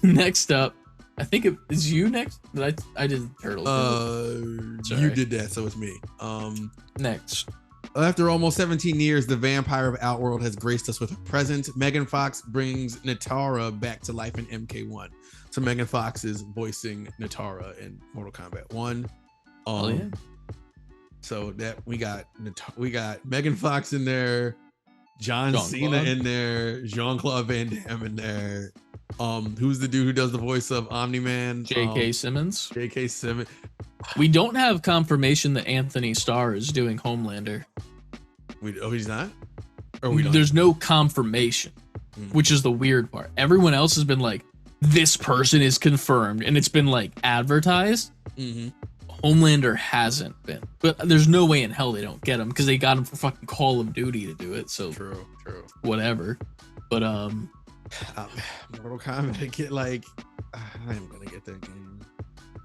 Next up, I think it is you next? I did the turtles. You did that, so it's me. Next. After almost 17 years, the vampire of Outworld has graced us with her presence. Megan Fox brings Natara back to life in MK1. So Megan Fox is voicing Natara in Mortal Kombat 1. So that we got Megan Fox in there, John Cena in there, Jean-Claude Van Damme in there. Who's the dude who does the voice of Omni-Man? J.K. Simmons. J.K. Simmons. We don't have confirmation that Anthony Starr is doing Homelander. He's not? There's no confirmation, which is the weird part. Everyone else has been like, this person is confirmed, and it's been like advertised. Mm-hmm. Homelander hasn't been, but there's no way in hell they don't get him because they got him for fucking Call of Duty to do it. So true. Whatever. But Mortal Kombat, I am gonna get that game.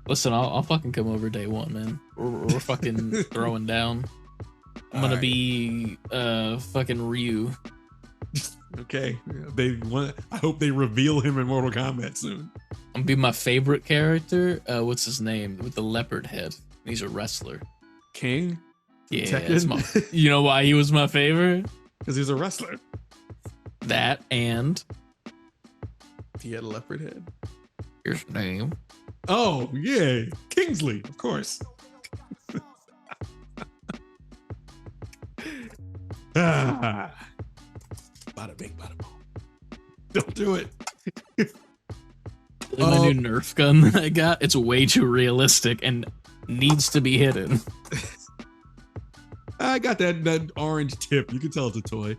Listen, I'll fucking come over day one, man. We're fucking throwing down. I'm gonna be fucking Ryu. Okay, I hope they reveal him in Mortal Kombat soon. I'm gonna be my favorite character. What's his name with the leopard head? He's a wrestler. King. Yeah, you know why he was my favorite? Because he's a wrestler. That and he had a leopard head. Here's his name. Oh yeah, Kingsley, of course. Bada bing, bada boom. Don't do it. My new Nerf gun that I got, it's way too realistic and needs to be hidden. I got that orange tip. You can tell it's a toy.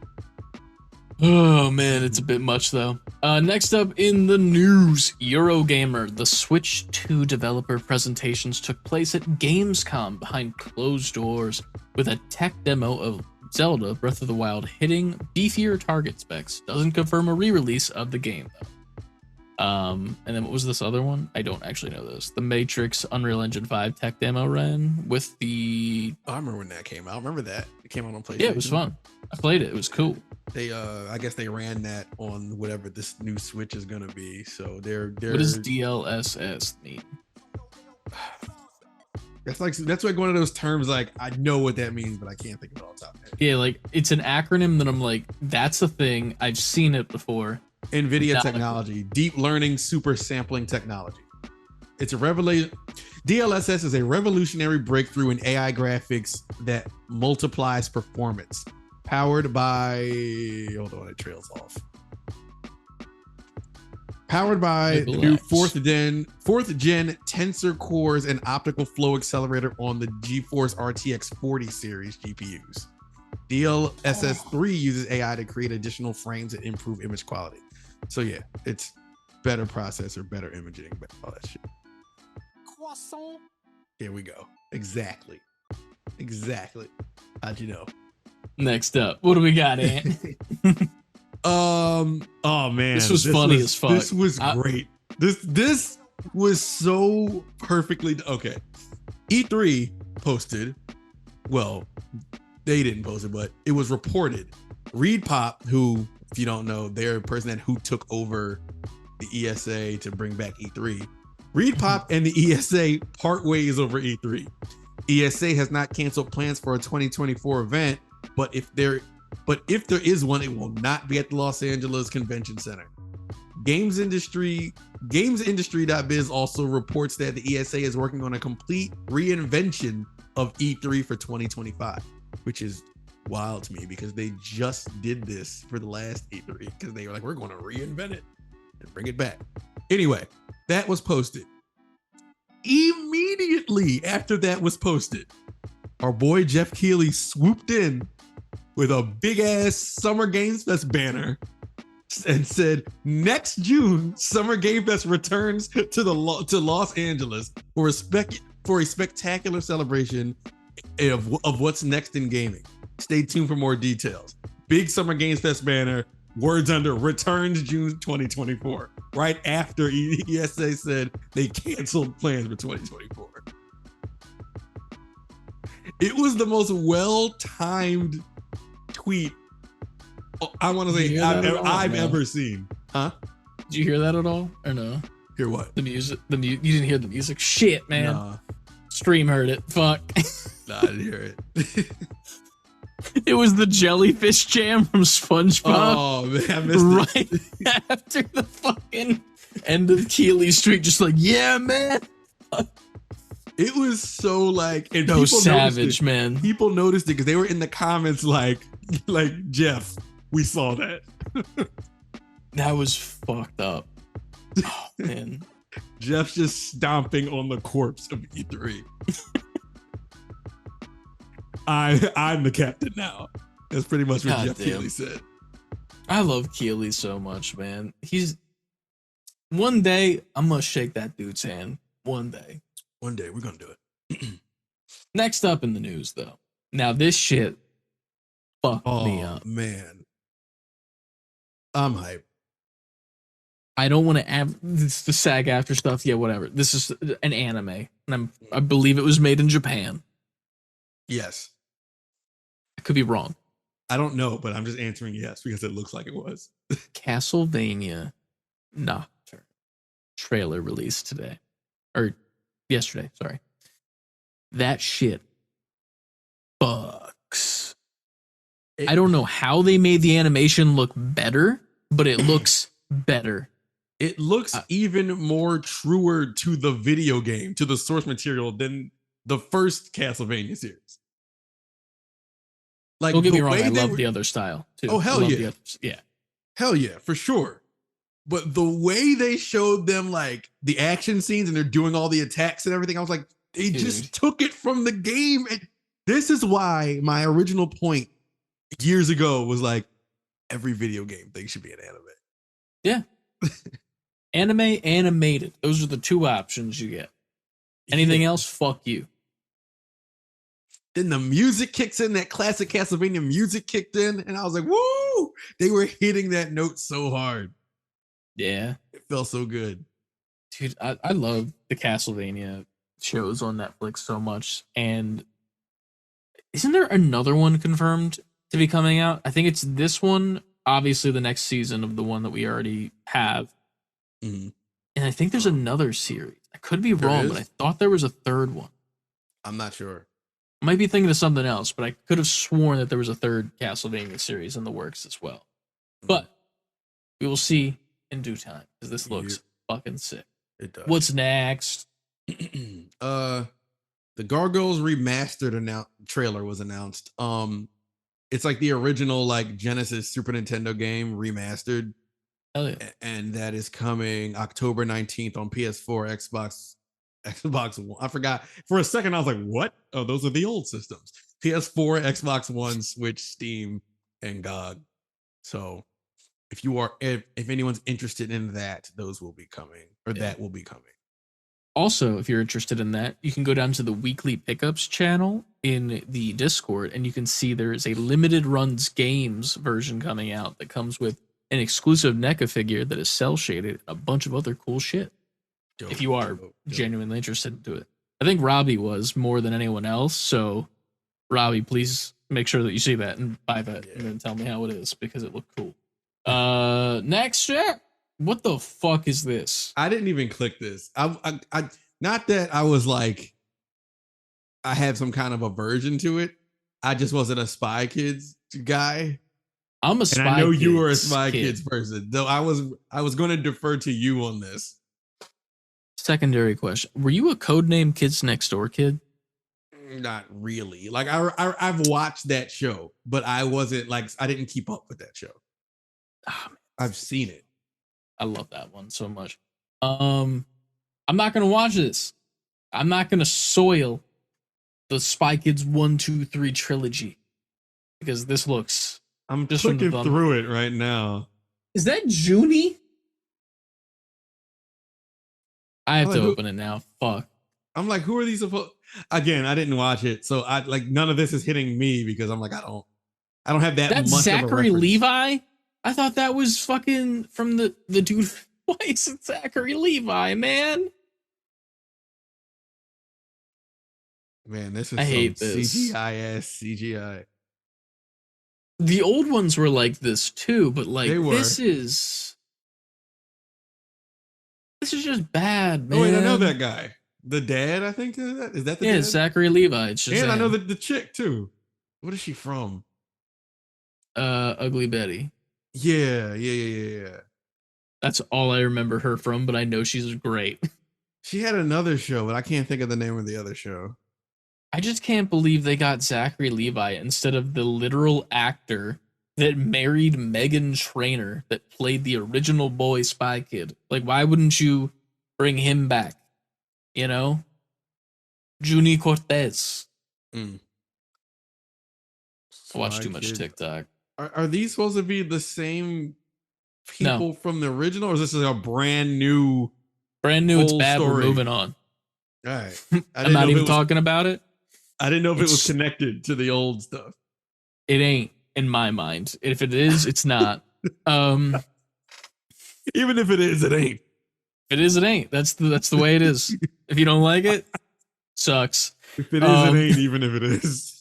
Oh man, it's a bit much though. Next up in the news, Eurogamer. The Switch 2 developer presentations took place at Gamescom behind closed doors with a tech demo of Zelda Breath of the Wild hitting beefier target specs. Doesn't confirm a re-release of the game though. And then what was this other one? I don't actually know this. The Matrix Unreal Engine 5 tech demo ran with the. I remember when that came out. I remember that it came out on PlayStation. Yeah, it was fun. I played it. It was cool. They I guess they ran that on whatever this new Switch is gonna be. So they're What does DLSS mean? That's like one of those terms like I know what that means, but I can't think of it all the time. Yeah, like it's an acronym that I'm like, that's a thing. I've seen it before. NVIDIA technology, deep learning super sampling technology. It's a revelation. DLSS is a revolutionary breakthrough in AI graphics that multiplies performance. Powered by, hold on, it trails off. Powered by the new fourth gen tensor cores and optical flow accelerator on the GeForce RTX 40 series GPUs. DLSS 3 uses AI to create additional frames and improve image quality. So yeah, it's better processor, better imaging, all that shit. Croissant. Here we go. Exactly. How'd you know? Next up, what do we got, Ant? Oh man, this was funny as fuck. This was great. This was so perfectly okay. E3 posted. Well, they didn't post it, but it was reported. Reed Pop, who, if you don't know, they're a person who took over the ESA to bring back E3. Reed Pop and the ESA part ways over E3. ESA has not canceled plans for a 2024 event, but if there is one, it will not be at the Los Angeles Convention Center. GamesIndustry.biz also reports that the ESA is working on a complete reinvention of E3 for 2025, which is wild to me because they just did this for the last E3 because they were like, we're going to reinvent it and bring it back. Anyway, that was posted. Immediately after that was posted, our boy Jeff Keighley swooped in with a big ass Summer Games Fest banner and said, next June, Summer Game Fest returns to Los Angeles for a spectacular celebration of what's next in gaming. Stay tuned for more details. Big Summer Games Fest banner, words under returns June 2024, right after ESA said they canceled plans for 2024. It was the most well-timed tweet I want to say I've ever seen. Huh? Did you hear that at all or no? Hear what? The music. You didn't hear the music. Shit, man. Nah. Stream heard it. Fuck. Nah, I didn't hear it. It was the jellyfish jam from SpongeBob. Oh man, I missed it. Right after the fucking end of Keeley Street, just like, yeah, man. It was so like, and no savage, man. People noticed it because they were in the comments like Jeff, we saw that. That was fucked up. Oh man. Jeff's just stomping on the corpse of E3. I'm the captain now. That's pretty much what Jeff Keighley said. I love Keighley so much, man. One day I'm gonna shake that dude's hand. One day we're gonna do it. Next up in the news, though. Now this shit fucked me up. Man, I'm hyped. I don't want to add the SAG after stuff. Yeah, whatever. This is an anime, and I believe it was made in Japan. Yes. I could be wrong. I don't know, but I'm just answering yes because it looks like it was. Castlevania Nocturne trailer released today. Or yesterday, sorry. That shit fucks. I don't know how they made the animation look better, but it looks better. It looks even more truer to the video game, to the source material than the first Castlevania series. Like, don't get me wrong, I love the other style too. Oh, hell yeah. Yeah. Hell yeah, for sure. But the way they showed them like the action scenes and they're doing all the attacks and everything, I was like, they just took it from the game. And this is why my original point years ago was like, every video game thing should be an anime. Yeah. Anime, animated. Those are the two options you get. Anything else, fuck you. Then the music kicks in, that classic Castlevania music kicked in, and I was like, woo! They were hitting that note so hard. Yeah. It felt so good. Dude, I love the Castlevania shows on Netflix so much. And isn't there another one confirmed to be coming out? I think it's this one, obviously the next season of the one that we already have. Mm-hmm. And I think there's another series. I could be wrong, but I thought there was a third one. I'm not sure. I might be thinking of something else, but I could have sworn that there was a third Castlevania series in the works as well. But we will see in due time, because this looks fucking sick. It does. What's next? The Gargoyles remastered trailer was announced. It's like the original like Genesis Super Nintendo game remastered. Hell yeah. And that is coming October 19th on PS4, Xbox One. I forgot for a second. I was like, what? Oh, those are the old systems. PS4, Xbox One, Switch, Steam, and GOG. So if anyone's interested in that, those will be coming, or that will be coming. Also, if you're interested in that, you can go down to the weekly pickups channel in the Discord, and you can see there is a limited runs games version coming out that comes with an exclusive NECA figure that is cell shaded and a bunch of other cool shit. Dope, if you are genuinely interested into it. I think Robbie was more than anyone else. So, Robbie, please make sure that you see that and buy that and then tell me how it is, because it looked cool. Next, what the fuck is this? I didn't even click this. I not that I was like, I had some kind of aversion to it. I just wasn't a Spy Kids guy. I'm a Spy Kids. And I know you were a Spy Kids person, though I was going to defer to you on this. Secondary question: were you a Codename Kids Next Door kid? Not really. Like I've watched that show, but I wasn't like, I didn't keep up with that show. Oh, I've seen it. I love that one so much. I'm not gonna watch this. I'm not gonna soil the Spy Kids 1, 2, 3 trilogy, because this looks. I'm just looking through it right now. Is that Junie? I have to open it now. Fuck. I'm like, who are these supposed? Again, I didn't watch it, so I like none of this is hitting me because I'm like, I don't have that. That's much Zachary of a Levi. I thought that was fucking from the dude. Why is it Zachary Levi, man? Man, this is I hate this CGI. The old ones were like this too, but like this is just bad, man. Oh wait, I know that guy. The dad, I think is that the dad? Zachary Levi. It's just and I know the chick too. What is she from? Ugly Betty. Yeah. That's all I remember her from, but I know she's great. She had another show, but I can't think of the name of the other show. I just can't believe they got Zachary Levi instead of the literal actor that married Meghan Trainor that played the original boy Spy Kid. Like, why wouldn't you bring him back? You know? Junie Cortez. I watch too much TikTok. Are these supposed to be the same people from the original, or is this a brand new? Brand new, it's bad, story? We're moving on. All right. I'm not even talking about it. I didn't know if it was connected to the old stuff. It ain't, in my mind. If it is, it's not. Even if it is, it ain't. If it is, it ain't. That's the way it is. If you don't like it, sucks. If it is, it ain't, even if it is.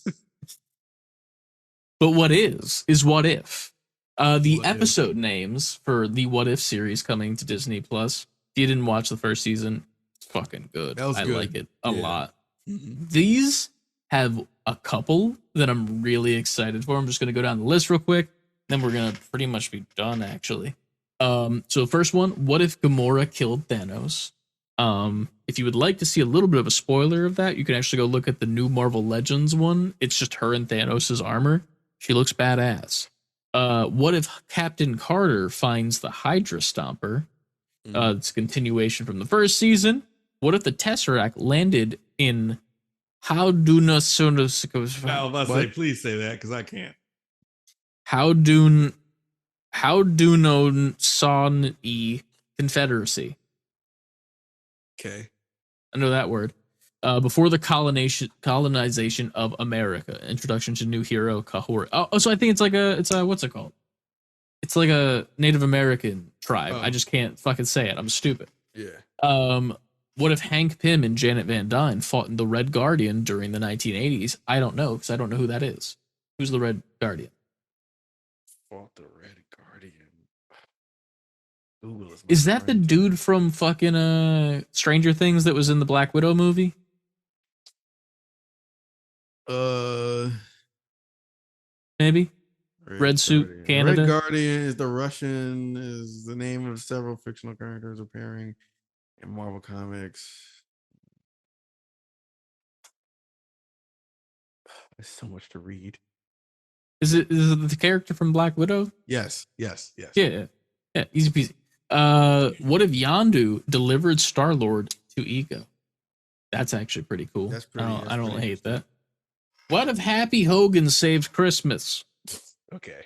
But what is What If? The episode names for the What If series coming to Disney Plus. If you didn't watch the first season, it's fucking good. I like it a lot. Mm-hmm. These have a couple that I'm really excited for. I'm just going to go down the list real quick. Then we're going to pretty much be done, actually. So first one, what if Gamora killed Thanos? If you would like to see a little bit of a spoiler of that, you can actually go look at the new Marvel Legends one. It's just her in Thanos' armor. She looks badass. What if Captain Carter finds the Hydra Stomper? It's a continuation from the first season. What if the Tesseract landed in Howduna Sonos? I was about to say, please say that because I can't. Howdun Haudenosaunee Confederacy. Okay. I know that word. Before the colonization of America. Introduction to new hero Kahor. Oh, so I think it's a what's it called? It's like a Native American tribe. I just can't fucking say it. I'm stupid. Yeah. What if Hank Pym and Janet Van Dyne fought in the Red Guardian during the 1980s? I don't know because I don't know who that is. Who's the Red Guardian? Fought the Red Guardian. Google is that the dude from fucking Stranger Things that was in the Black Widow movie? Maybe. Red Suit Guardian. Canada. Red Guardian is the name of several fictional characters appearing in Marvel Comics. There's so much to read. Is it the character from Black Widow? Yes. Yeah. Easy peasy. What if Yondu delivered Star Lord to Ego? That's actually pretty cool. I don't hate that. What if Happy Hogan saved Christmas? Okay.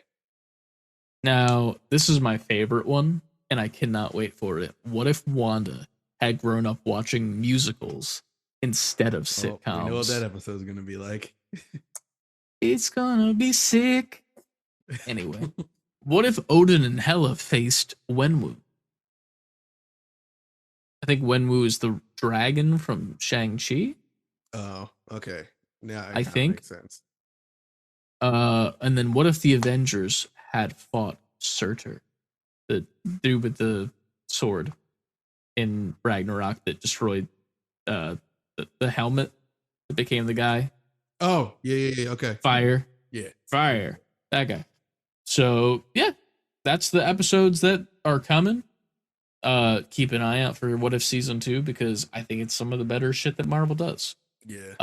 Now, this is my favorite one, and I cannot wait for it. What if Wanda had grown up watching musicals instead of sitcoms? We know what that episode is going to be like. It's gonna be sick. Anyway, what if Odin and Hela faced Wenwu? I think Wenwu is the dragon from Shang-Chi. Oh, okay. Yeah, I think makes sense. And then what if the Avengers had fought Surtur, the dude with the sword in Ragnarok that destroyed the helmet that became the guy? Oh, yeah. Okay. Fire. Yeah. Fire. That guy. So, yeah, that's the episodes that are coming. Keep an eye out for What If Season 2 because I think it's some of the better shit that Marvel does. Yeah.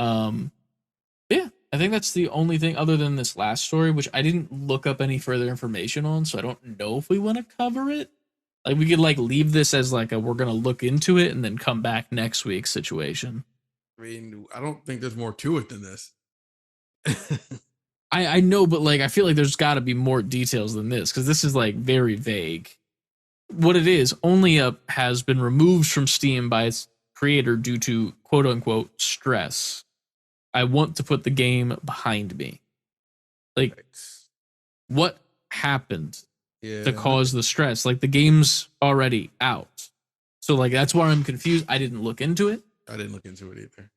Yeah, I think that's the only thing other than this last story, which I didn't look up any further information on, so I don't know if we want to cover it. Like, we could, like, leave this as, like, we're going to look into it and then come back next week situation. I mean, I don't think there's more to it than this. I know, but like I feel like there's got to be more details than this because this is like very vague. What it is, Only Up has been removed from Steam by its creator due to quote unquote stress. I want to put the game behind me. Like, what happened to cause the stress? Like the game's already out, so like that's why I'm confused. I didn't look into it. I didn't look into it either.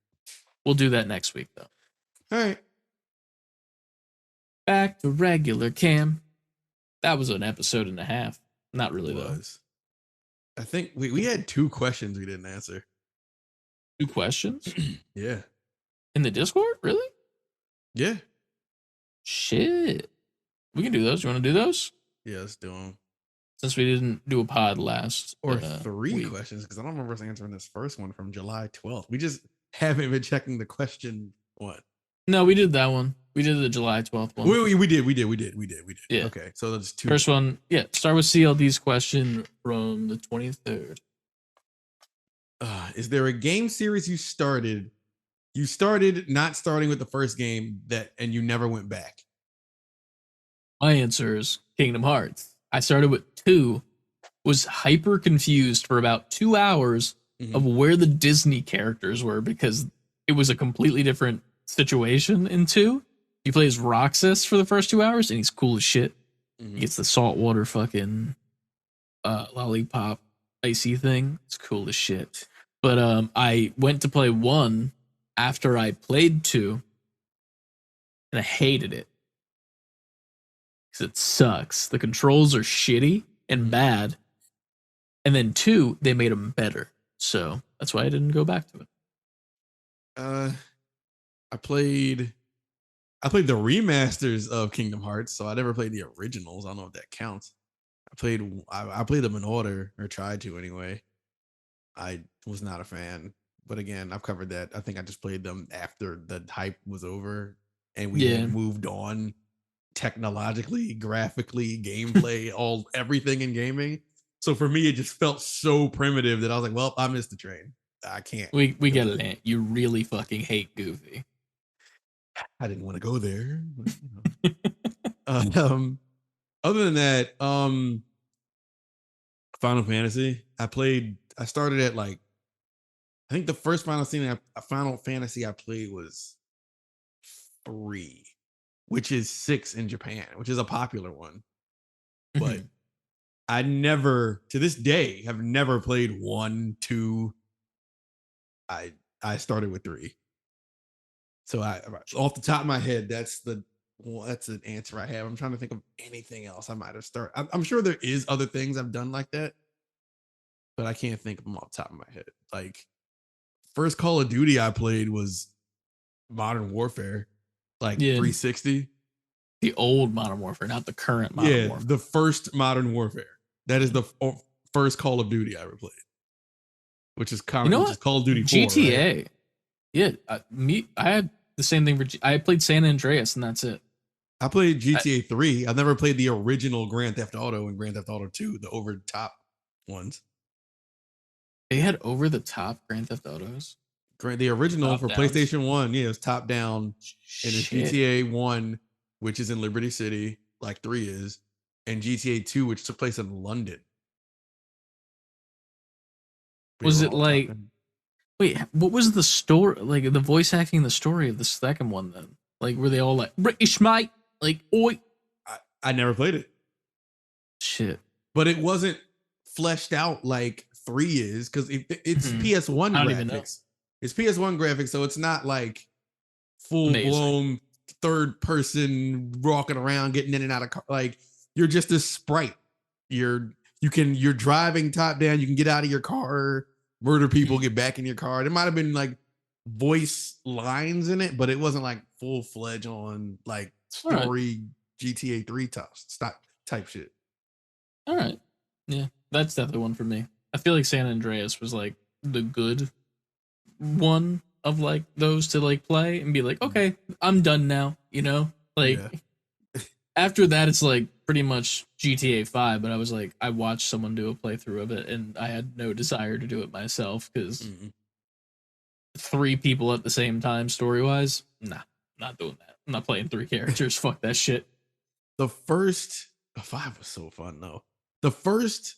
We'll do that next week though. All right. Back to regular Cam. That was an episode and a half. Not really, though. I think we had 2 questions we didn't answer. 2 questions? Yeah. In the Discord? Really? Yeah. Shit. We can do those. You want to do those? Yeah, let's do them. Since we didn't do a pod last or 3 questions, because I don't remember us answering this first one from July 12th. We just haven't been checking the question one. No, we did that one. We did the July 12th one. We did. Yeah. Okay, so that's 2. First one, yeah. Start with CLD's question from the 23rd. Is there a game series you started not starting with the first game and you never went back? My answer is Kingdom Hearts. I started with 2, was hyper confused for about 2 hours of where the Disney characters were because it was a completely different situation in 2. He plays Roxas for the first 2 hours and he's cool as shit. He gets the saltwater fucking lollipop icy thing. It's cool as shit. But I went to play 1 after I played 2 and I hated it. Because it sucks. The controls are shitty and bad. And then 2, they made them better. So that's why I didn't go back to it. I played the remasters of Kingdom Hearts, so I never played the originals. I don't know if that counts. I played them in order, or tried to anyway. I was not a fan, but again, I've covered that. I think I just played them after the hype was over and we had moved on technologically, graphically, gameplay, everything in gaming. So for me, it just felt so primitive that I was like, well, I missed the train. I can't. We get it, Ant. You really fucking hate Goofy. I didn't want to go there. Other than that, Final Fantasy. I started at like, I think the first Final Fantasy I played was 3, which is 6 in Japan, which is a popular one. But I never, to this day, have never played 1, 2. I started with 3. So off the top of my head, that's an answer I have. I'm trying to think of anything else I might have started. I'm sure there is other things I've done like that, but I can't think of them off the top of my head. Like, first Call of Duty I played was Modern Warfare, like 360. The old Modern Warfare, not the current Modern Warfare. The first Modern Warfare. That is the first Call of Duty I ever played, which is Call of Duty 4. GTA. Right? Yeah, I had the same thing I played San Andreas, and that's it. I played GTA 3. I've never played the original Grand Theft Auto and Grand Theft Auto 2, the over the top ones. They had over the top Grand Theft Autos. The original for PlayStation 1, it was top down. And it's GTA 1, which is in Liberty City, like 3 is, and GTA 2, which took place in London. Was it like, wait, what was the story, like the voice acting, the story of the second one then? Like, were they all like, British mate? Like, oi. I never played it. Shit. But it wasn't fleshed out like 3 is, because it's PS1 graphics. It's PS1 graphics, so it's not like full-blown third person walking around, getting in and out of car. Like, you're just a sprite. You're driving top down, you can get out of your car, murder people, get back in your car. There might have been like voice lines in it, but it wasn't like full-fledged on like story GTA 3 type shit. All right. Yeah, that's definitely one for me. I feel like San Andreas was like the good one of like those to like play and be like, okay, I'm done now, you know? Like after that it's like pretty much GTA 5, but I was like, I watched someone do a playthrough of it and I had no desire to do it myself because 3 people at the same time story-wise, nah, not doing that. I'm not playing 3 characters. Fuck that shit. The first 5 was so fun though. The first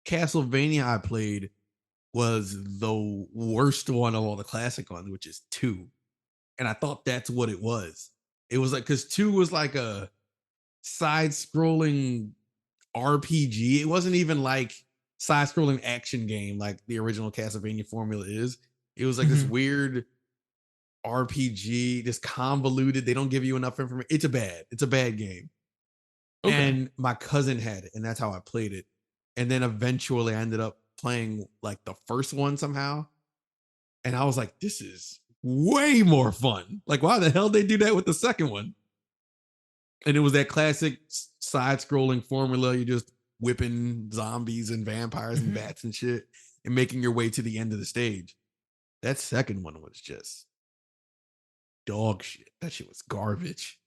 Castlevania I played was the worst one of all the classic ones, which is 2. And I thought that's what it was. It was like, because 2 was like a side-scrolling RPG. It wasn't even like side-scrolling action game like the original Castlevania formula is. It was like this weird RPG, this convoluted. They don't give you enough information. It's a bad game. Okay. And my cousin had it, and that's how I played it. And then eventually I ended up playing like the first one somehow. And I was like, this is way more fun. Like, why the hell they do that with the second one? And it was that classic side-scrolling formula. You're just whipping zombies and vampires and bats and shit and making your way to the end of the stage. That second one was just dog shit. That shit was garbage.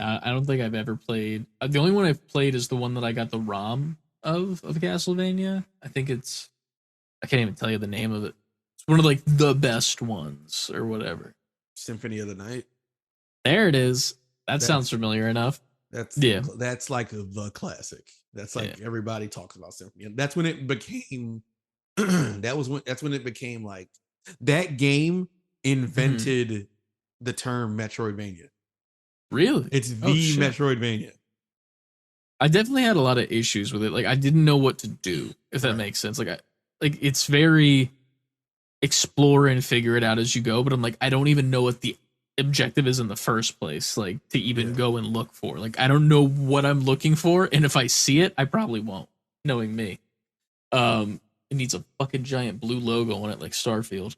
I don't think I've ever played. The only one I've played is the one that I got the ROM of Castlevania. I think I can't even tell you the name of it. It's one of like the best ones or whatever. Symphony of the Night. There it is. That sounds familiar enough. That's like the classic. That's like everybody talks about Symphony. That's when it became. That's when it became like that game invented the term Metroidvania. Really? It's the Metroidvania. I definitely had a lot of issues with it. Like, I didn't know what to do, if that makes sense. Like it's very explore and figure it out as you go, but I'm like, I don't even know what the objective is in the first place, like to even go and look for. Like, I don't know what I'm looking for, and if I see it, I probably won't, knowing me. It needs a fucking giant blue logo on it like Starfield.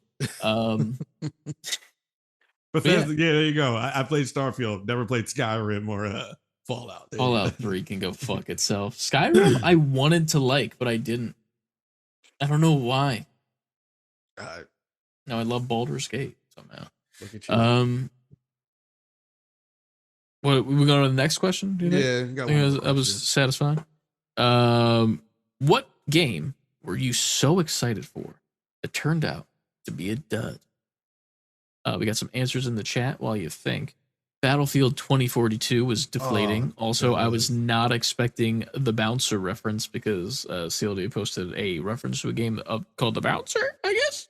Bethesda, there you go. I played Starfield, never played Skyrim or Fallout. Fallout 3 can go fuck itself. Skyrim, I wanted to like, but I didn't. I don't know why. No, I love Baldur's Gate somehow. Look at you. What we go to the next question? I was satisfied. What game were you so excited for that turned out to be a dud? We got some answers in the chat while you think. Battlefield 2042 was deflating. Also, it I was was. not expecting the Bouncer reference because CLD posted a reference to a game called The Bouncer, I guess.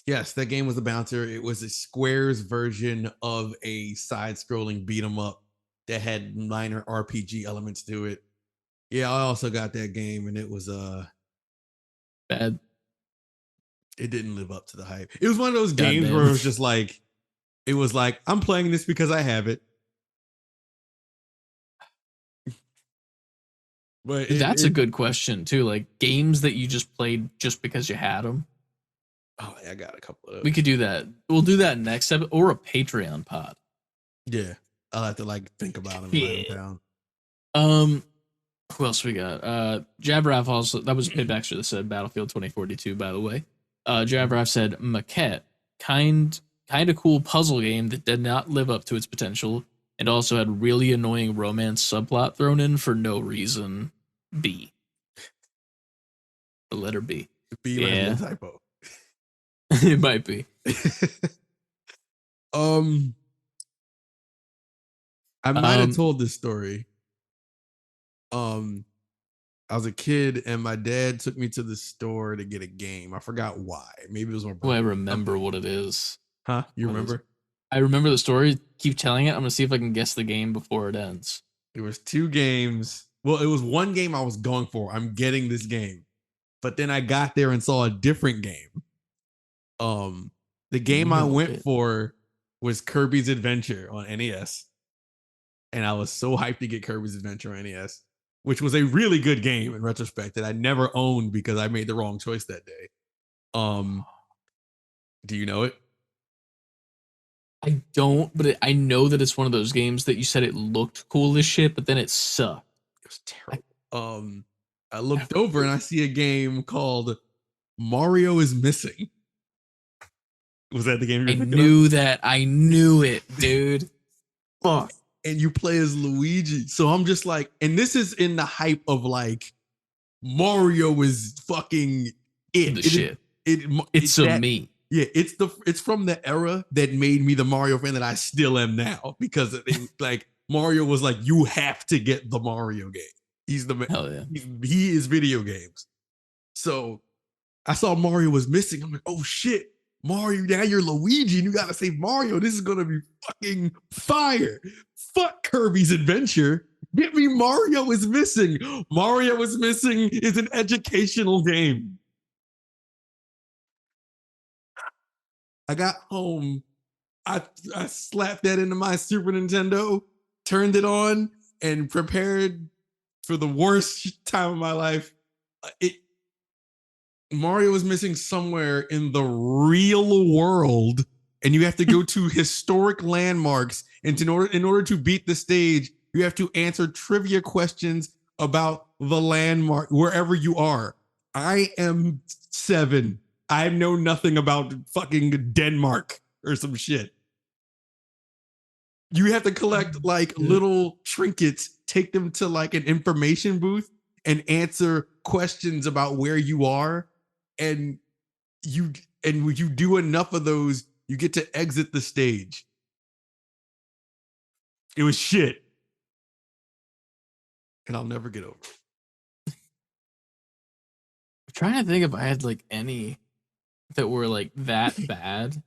Yes, that game was the Bouncer. It was a Square's version of a side-scrolling beat 'em up that had minor RPG elements to it. Yeah, I also got that game, and it was Bad. it didn't live up to the hype. It was one of those games where Goddamn. it was just like, it was like, I'm playing this because I have it. But That's a good question too. Like games that you just played just because you had them. oh, I got a couple of We those. could do that. We'll do that next episode or a Patreon pod. Yeah, I'll have to like think about them and write them down. Who else we got? Jabraff also, that was Pitbaxter that said Battlefield 2042, by the way. Jabraff said Maquette, kind of cool puzzle game that did not live up to its potential and also had really annoying romance subplot thrown in for no reason. B. The letter B. B might be a typo. It might be. I might have told this story. I was a kid and my dad took me to the store to get a game. I forgot why. Maybe it was my birthday. Oh, I remember what it is. Huh? You remember? I remember the story. Keep telling it. I'm gonna see if I can guess the game before it ends. It was 2 games. Well, it was one game I was going for. I'm getting this game. But then I got there and saw a different game. The game I went for was Kirby's Adventure on NES. And I was so hyped to get Kirby's Adventure on NES, which was a really good game in retrospect that I never owned because I made the wrong choice that day. Do you know it? I don't, but I know that it's one of those games that you said it looked cool as shit, but then it sucked. It was terrible. I looked over and I see a game called Mario is Missing. Was that the game? I knew it, dude. Fuck. And you play as Luigi. So I'm just like, and this is in the hype of like Mario is fucking it. Shit. It's me. Yeah, it's from the era that made me the Mario fan that I still am now because like Mario was like, you have to get the Mario game. He's the hell yeah. He is video games. So I saw Mario was missing. I'm like, oh shit, Mario, now you're Luigi and you gotta save Mario. This is gonna be fucking fire. Fuck Kirby's Adventure. Get me Mario is Missing. Mario is Missing is an educational game. I got home. I slapped that into my Super Nintendo, turned it on, and prepared for the worst time of my life. Mario was missing somewhere in the real world, and you have to go to historic landmarks. And in order to beat the stage, you have to answer trivia questions about the landmark wherever you are. I am 7. I know nothing about fucking Denmark or some shit. You have to collect like little trinkets, take them to like an information booth and answer questions about where you are. And when you do enough of those, you get to exit the stage. It was shit. And I'll never get over it. I'm trying to think if I had like any that were like that bad.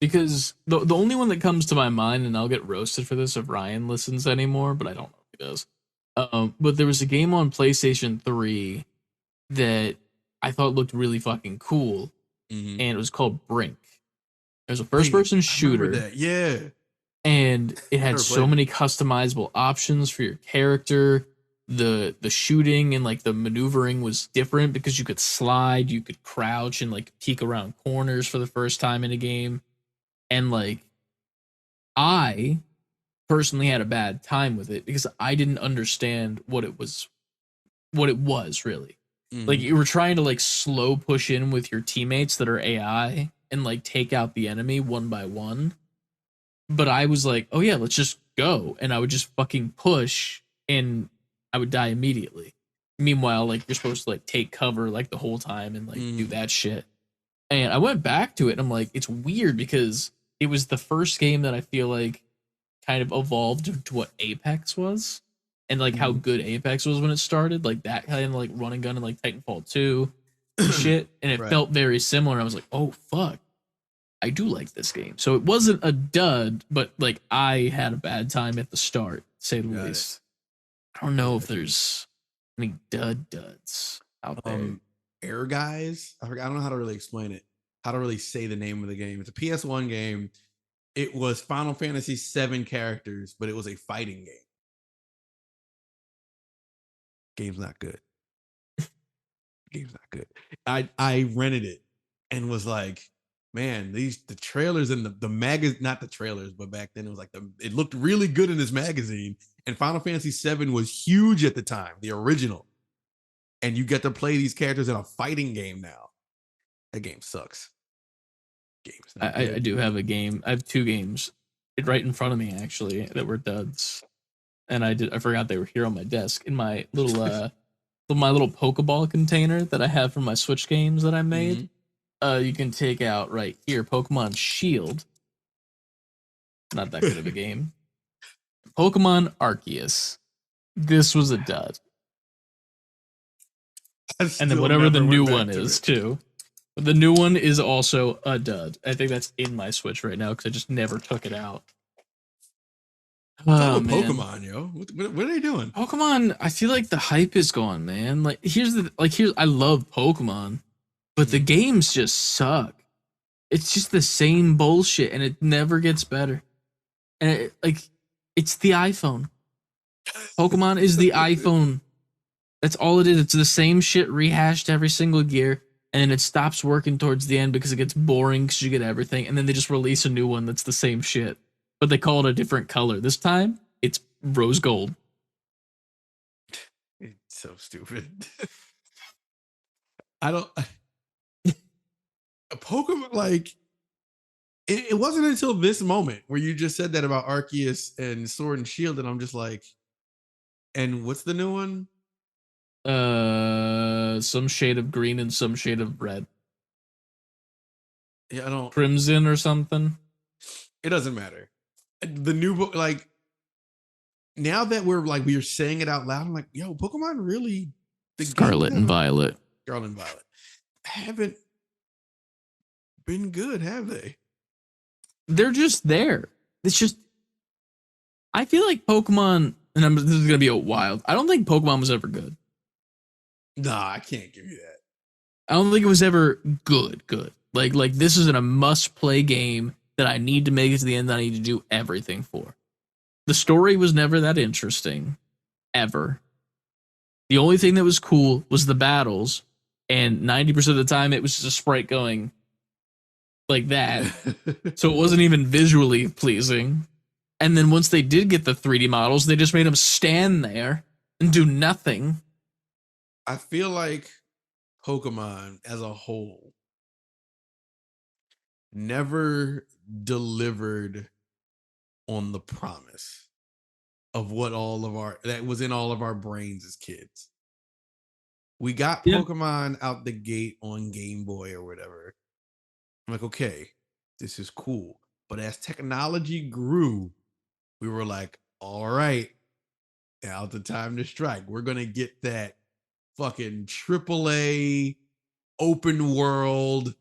Because the only one that comes to my mind, and I'll get roasted for this if Ryan listens anymore, but I don't know if he does. But there was a game on PlayStation 3 that I thought looked really fucking cool, and it was called Brink. It was a first-person shooter. Yeah. And it had so many customizable options for your character. The shooting and like the maneuvering was different because you could slide, you could crouch and like peek around corners for the first time in a game. And like I personally had a bad time with it because I didn't understand what it was really. Like you were trying to like slow push in with your teammates that are AI and like take out the enemy one by one. But I was like, oh yeah, let's just go. And I would just fucking push and I would die immediately. Meanwhile, like you're supposed to like take cover like the whole time and like do that shit. And I went back to it and I'm like, it's weird because it was the first game that I feel like kind of evolved to what Apex was, and like how good Apex was when it started, like that kind of like run and gun and like Titanfall 2 and shit, and it Right. felt very similar. I was like, oh fuck, I do like this game. So it wasn't a dud, but like I had a bad time at the start, to say the least. I don't know if there's any duds out there. Air Guys. I don't know how to really explain it. How to really say the name of the game. It's a PS1 game. It was Final Fantasy VII characters, but it was a fighting game. Game's not good. Game's not good. I rented it and was like, man, the trailers and the magazine, not the trailers, but back then it was like it looked really good in this magazine. And Final Fantasy VII was huge at the time, the original. And you get to play these characters in a fighting game now. That game sucks. I do have a game. I have 2 games right in front of me actually that were duds, and I forgot they were here on my desk in my little my little Pokeball container that I have for my Switch games that I made. You can take out right here Pokemon Shield. Not that good of a game. Pokemon Arceus. This was a dud. And then whatever the new one is too. The new one is also a dud. I think that's in my Switch right now because I just never took it out. Oh, Pokemon, yo. What are they doing? Pokemon, I feel like the hype is gone, man. Like here's I love Pokemon, but the games just suck. It's just the same bullshit and it never gets better. And it's the iPhone. Pokemon is the iPhone. That's all it is. It's the same shit rehashed every single year. And then it stops working towards the end because it gets boring because you get everything. And then they just release a new one that's the same shit. But they call it a different color. This time, it's rose gold. It's so stupid. A Pokemon, like, it wasn't until this moment where you just said that about Arceus and Sword and Shield, and I'm just like, and what's the new one? Some shade of green and some shade of red. Yeah, I don't. Crimson or something. It doesn't matter. The new book, like, now that we're saying it out loud, I'm like, yo, Pokemon really. Scarlet and Violet. Scarlet and Violet haven't been good, have they? They're just there. It's just. I feel like Pokemon, and this is gonna be a wild. I don't think Pokemon was ever good. Nah, I can't give you that. I don't think it was ever good. Like this isn't a must-play game that I need to make it to the end that I need to do everything for. The story was never that interesting, ever. The only thing that was cool was the battles, and 90% of the time it was just a sprite going like that. So it wasn't even visually pleasing. And then once they did get the 3D models, they just made them stand there and do nothing. I feel like Pokemon as a whole never delivered on the promise of what that was in all of our brains as kids. We got Pokemon out the gate on Game Boy or whatever. I'm like, okay, this is cool. But as technology grew, we were like, all right, now's the time to strike. We're going to get that fucking AAA open world,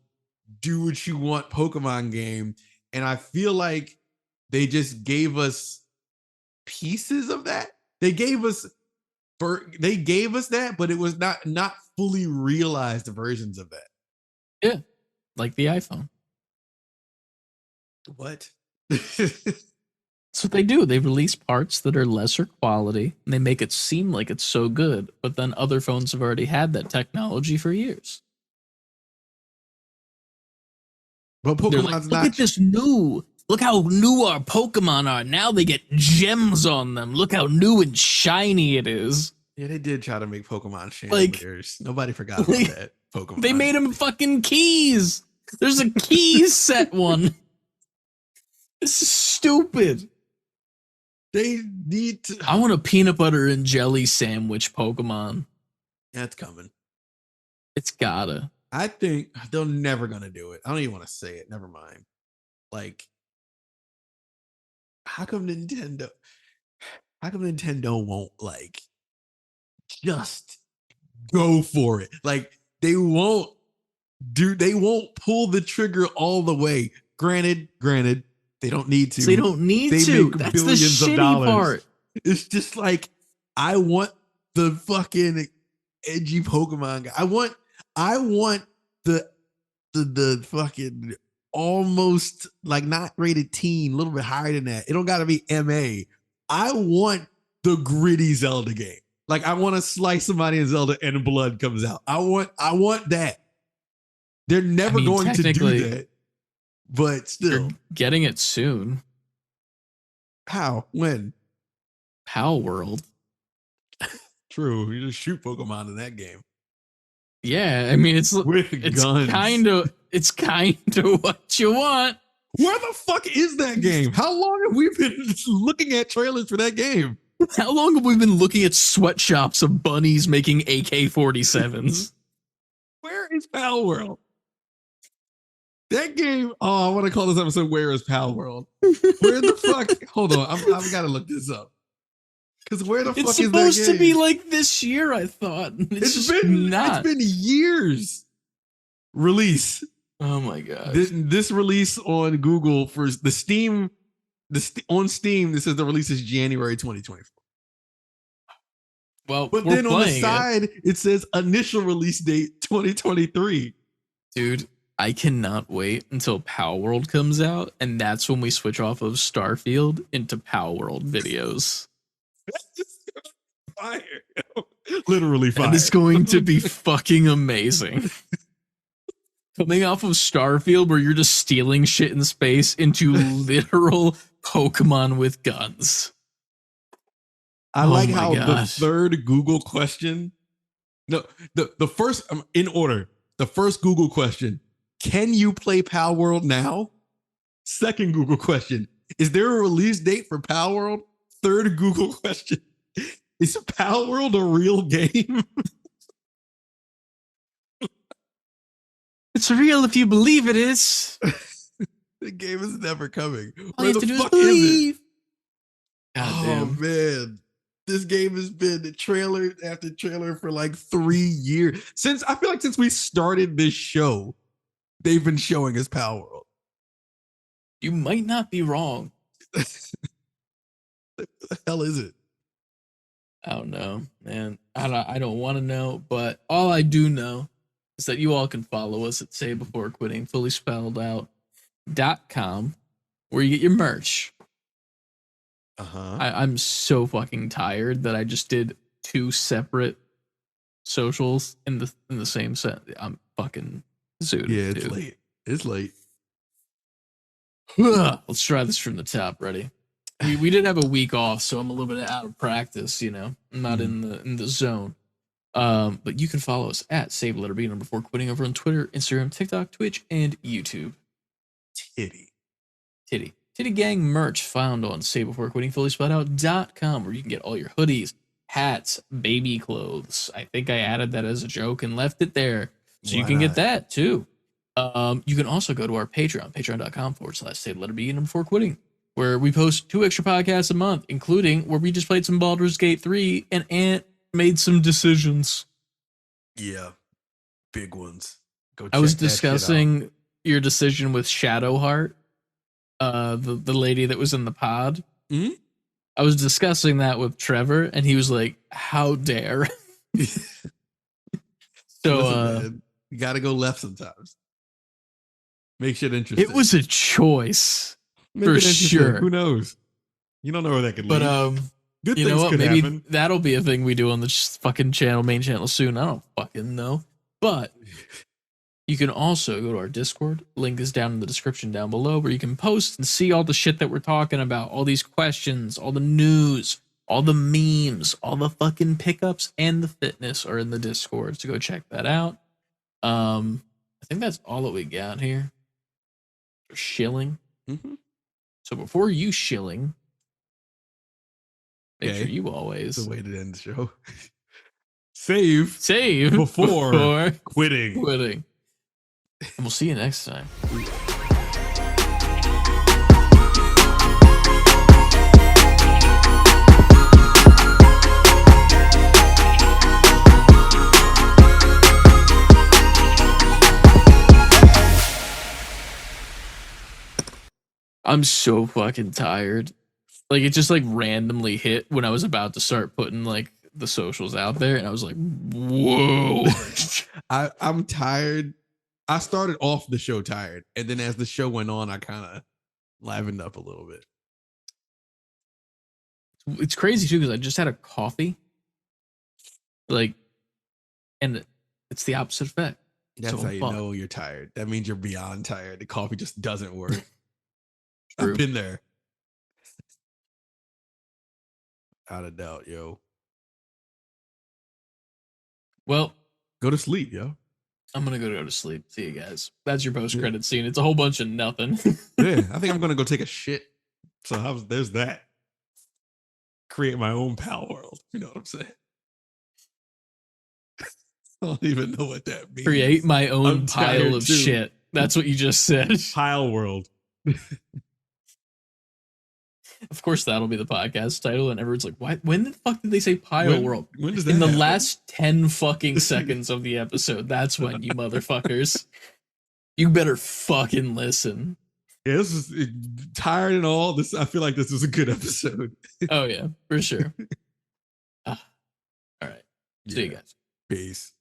do what you want Pokemon game. And I feel like they just gave us pieces of that. They gave us that, but it was not fully realized versions of that. Yeah, like the iPhone. What? That's what they do. They release parts that are lesser quality and they make it seem like it's so good, but then other phones have already had that technology for years. But Pokemon's like, look at this new. Look how new our Pokemon are. Now they get gems on them. Look how new and shiny it is. Yeah, they did try to make Pokemon chandeliers. Nobody forgot about that. Pokemon. They made them fucking keys. There's a keys set one. This is stupid. They need to. I want a peanut butter and jelly sandwich Pokemon. That's coming. It's gotta. I think they're never gonna do it. I don't even want to say it. Never mind. Like, how come Nintendo won't like just go for it? Like they won't pull the trigger all the way. Granted, they don't need to. They don't need they to. Make That's billions the shitty of dollars. part. It's just like I want the fucking edgy Pokemon guy. I want the fucking almost like not rated teen, a little bit higher than that. It don't gotta be MA. I want the gritty Zelda game. Like I want to slice somebody in Zelda and blood comes out. I want that. They're never going to do that. But still. You're getting it soon. How? When? Pal World. True. You just shoot Pokemon in that game. Yeah, I mean it's guns. It's kind of what you want. Where the fuck is that game? How long have we been looking at trailers for that game? How long have we been looking at sweatshops of bunnies making AK-47s? Where is Pal World? That game. Oh, I want to call this episode "Where is Pal World?" Where the fuck? Hold on, I've got to look this up. Because where the fuck is that game? It's supposed to be like this year, I thought. It's been years. Release. Oh my god. This release on Google for the Steam. On Steam, this says the release is January 2024. Well, but then on the side, it says initial release date 2023. Dude, I cannot wait until Pal World comes out, and that's when we switch off of Starfield into Pal World videos. Fire. Literally fire. And it's going to be fucking amazing. Coming off of Starfield, where you're just stealing shit in space, into literal Pokemon with guns. I like how the third Google question. No, the first in order. The first Google question: can you play Pal World now? Second Google question: is there a release date for Pal World? Third Google question: is Pal World a real game? It's real if you believe it is. The game is never coming. All Where you have the to do fuck is is believe. it? God Oh damn. man. This game has been trailer after trailer for like 3 years. I feel like since we started this show, they've been showing us Pal World. You might not be wrong. What the hell is it? I don't know, man. I don't want to know, but all I do know is that you all can follow us at savebeforequitting, fully spelled out, .com, where you get your merch. I'm so fucking tired that I just did 2 separate socials in the same set. I'm fucking zooted. Yeah, it's late. It's late. Let's try this from the top. Ready? We did have a week off, so I'm a little bit out of practice. You know, I'm not in the zone. But you can follow us at savebeforequitting over on Twitter, Instagram, TikTok, Twitch, and YouTube. Titty Gang merch found on savebeforequitting.com, where you can get all your hoodies, hats, baby clothes. I think I added that as a joke and left it there. So you can get that too. You can also go to our Patreon, patreon.com/savebeforequitting, where we post 2 extra podcasts a month, including where we just played some Baldur's Gate 3 and Ant made some decisions. Yeah, big ones. I was discussing your decision with Shadowheart, the lady that was in the pod. Mm-hmm. I was discussing that with Trevor, and he was like, "How dare!" So listen, you got to go left sometimes. Make shit interesting. It was a choice for sure. Who knows? You don't know where that could lead. But good you things know what? could Maybe happen. that'll be a thing we do on the fucking channel, main channel soon. I don't fucking know. But you can also go to our Discord. Link is down in the description down below, where you can post and see all the shit that we're talking about, all these questions, all the news, all the memes, all the fucking pickups, and the fitness are in the Discord. So go check that out. I think that's all that we got here for shilling. Mm-hmm. So before you shilling, make sure you always the way to end the show. Save before quitting. And we'll see you next time. I'm so fucking tired. Like it just like randomly hit when I was about to start putting like the socials out there, and I was like, whoa. I'm tired. I started off the show tired, and then as the show went on, I kind of livened up a little bit. It's crazy too because I just had a coffee, like, and it's the opposite effect. That's so how you know you're tired. That means you're beyond tired. The coffee just doesn't work. I've been there. Out of doubt, yo. Well, go to sleep, yo. I'm gonna go to sleep. See you guys. That's your post-credit scene. It's a whole bunch of nothing. Yeah, I think I'm gonna go take a shit. So there's that. Create my own pal world. You know what I'm saying? I don't even know what that means. Create my own pile of shit. That's what you just said. Pile world. Of course, that'll be the podcast title, and everyone's like, "Why? When the fuck did they say pile world?" When does that in the happen? last 10 fucking seconds of the episode? That's when, you motherfuckers. You better fucking listen. Yeah, this is tired and all. This I feel like this is a good episode. Oh yeah, for sure. All right. See you guys. Peace.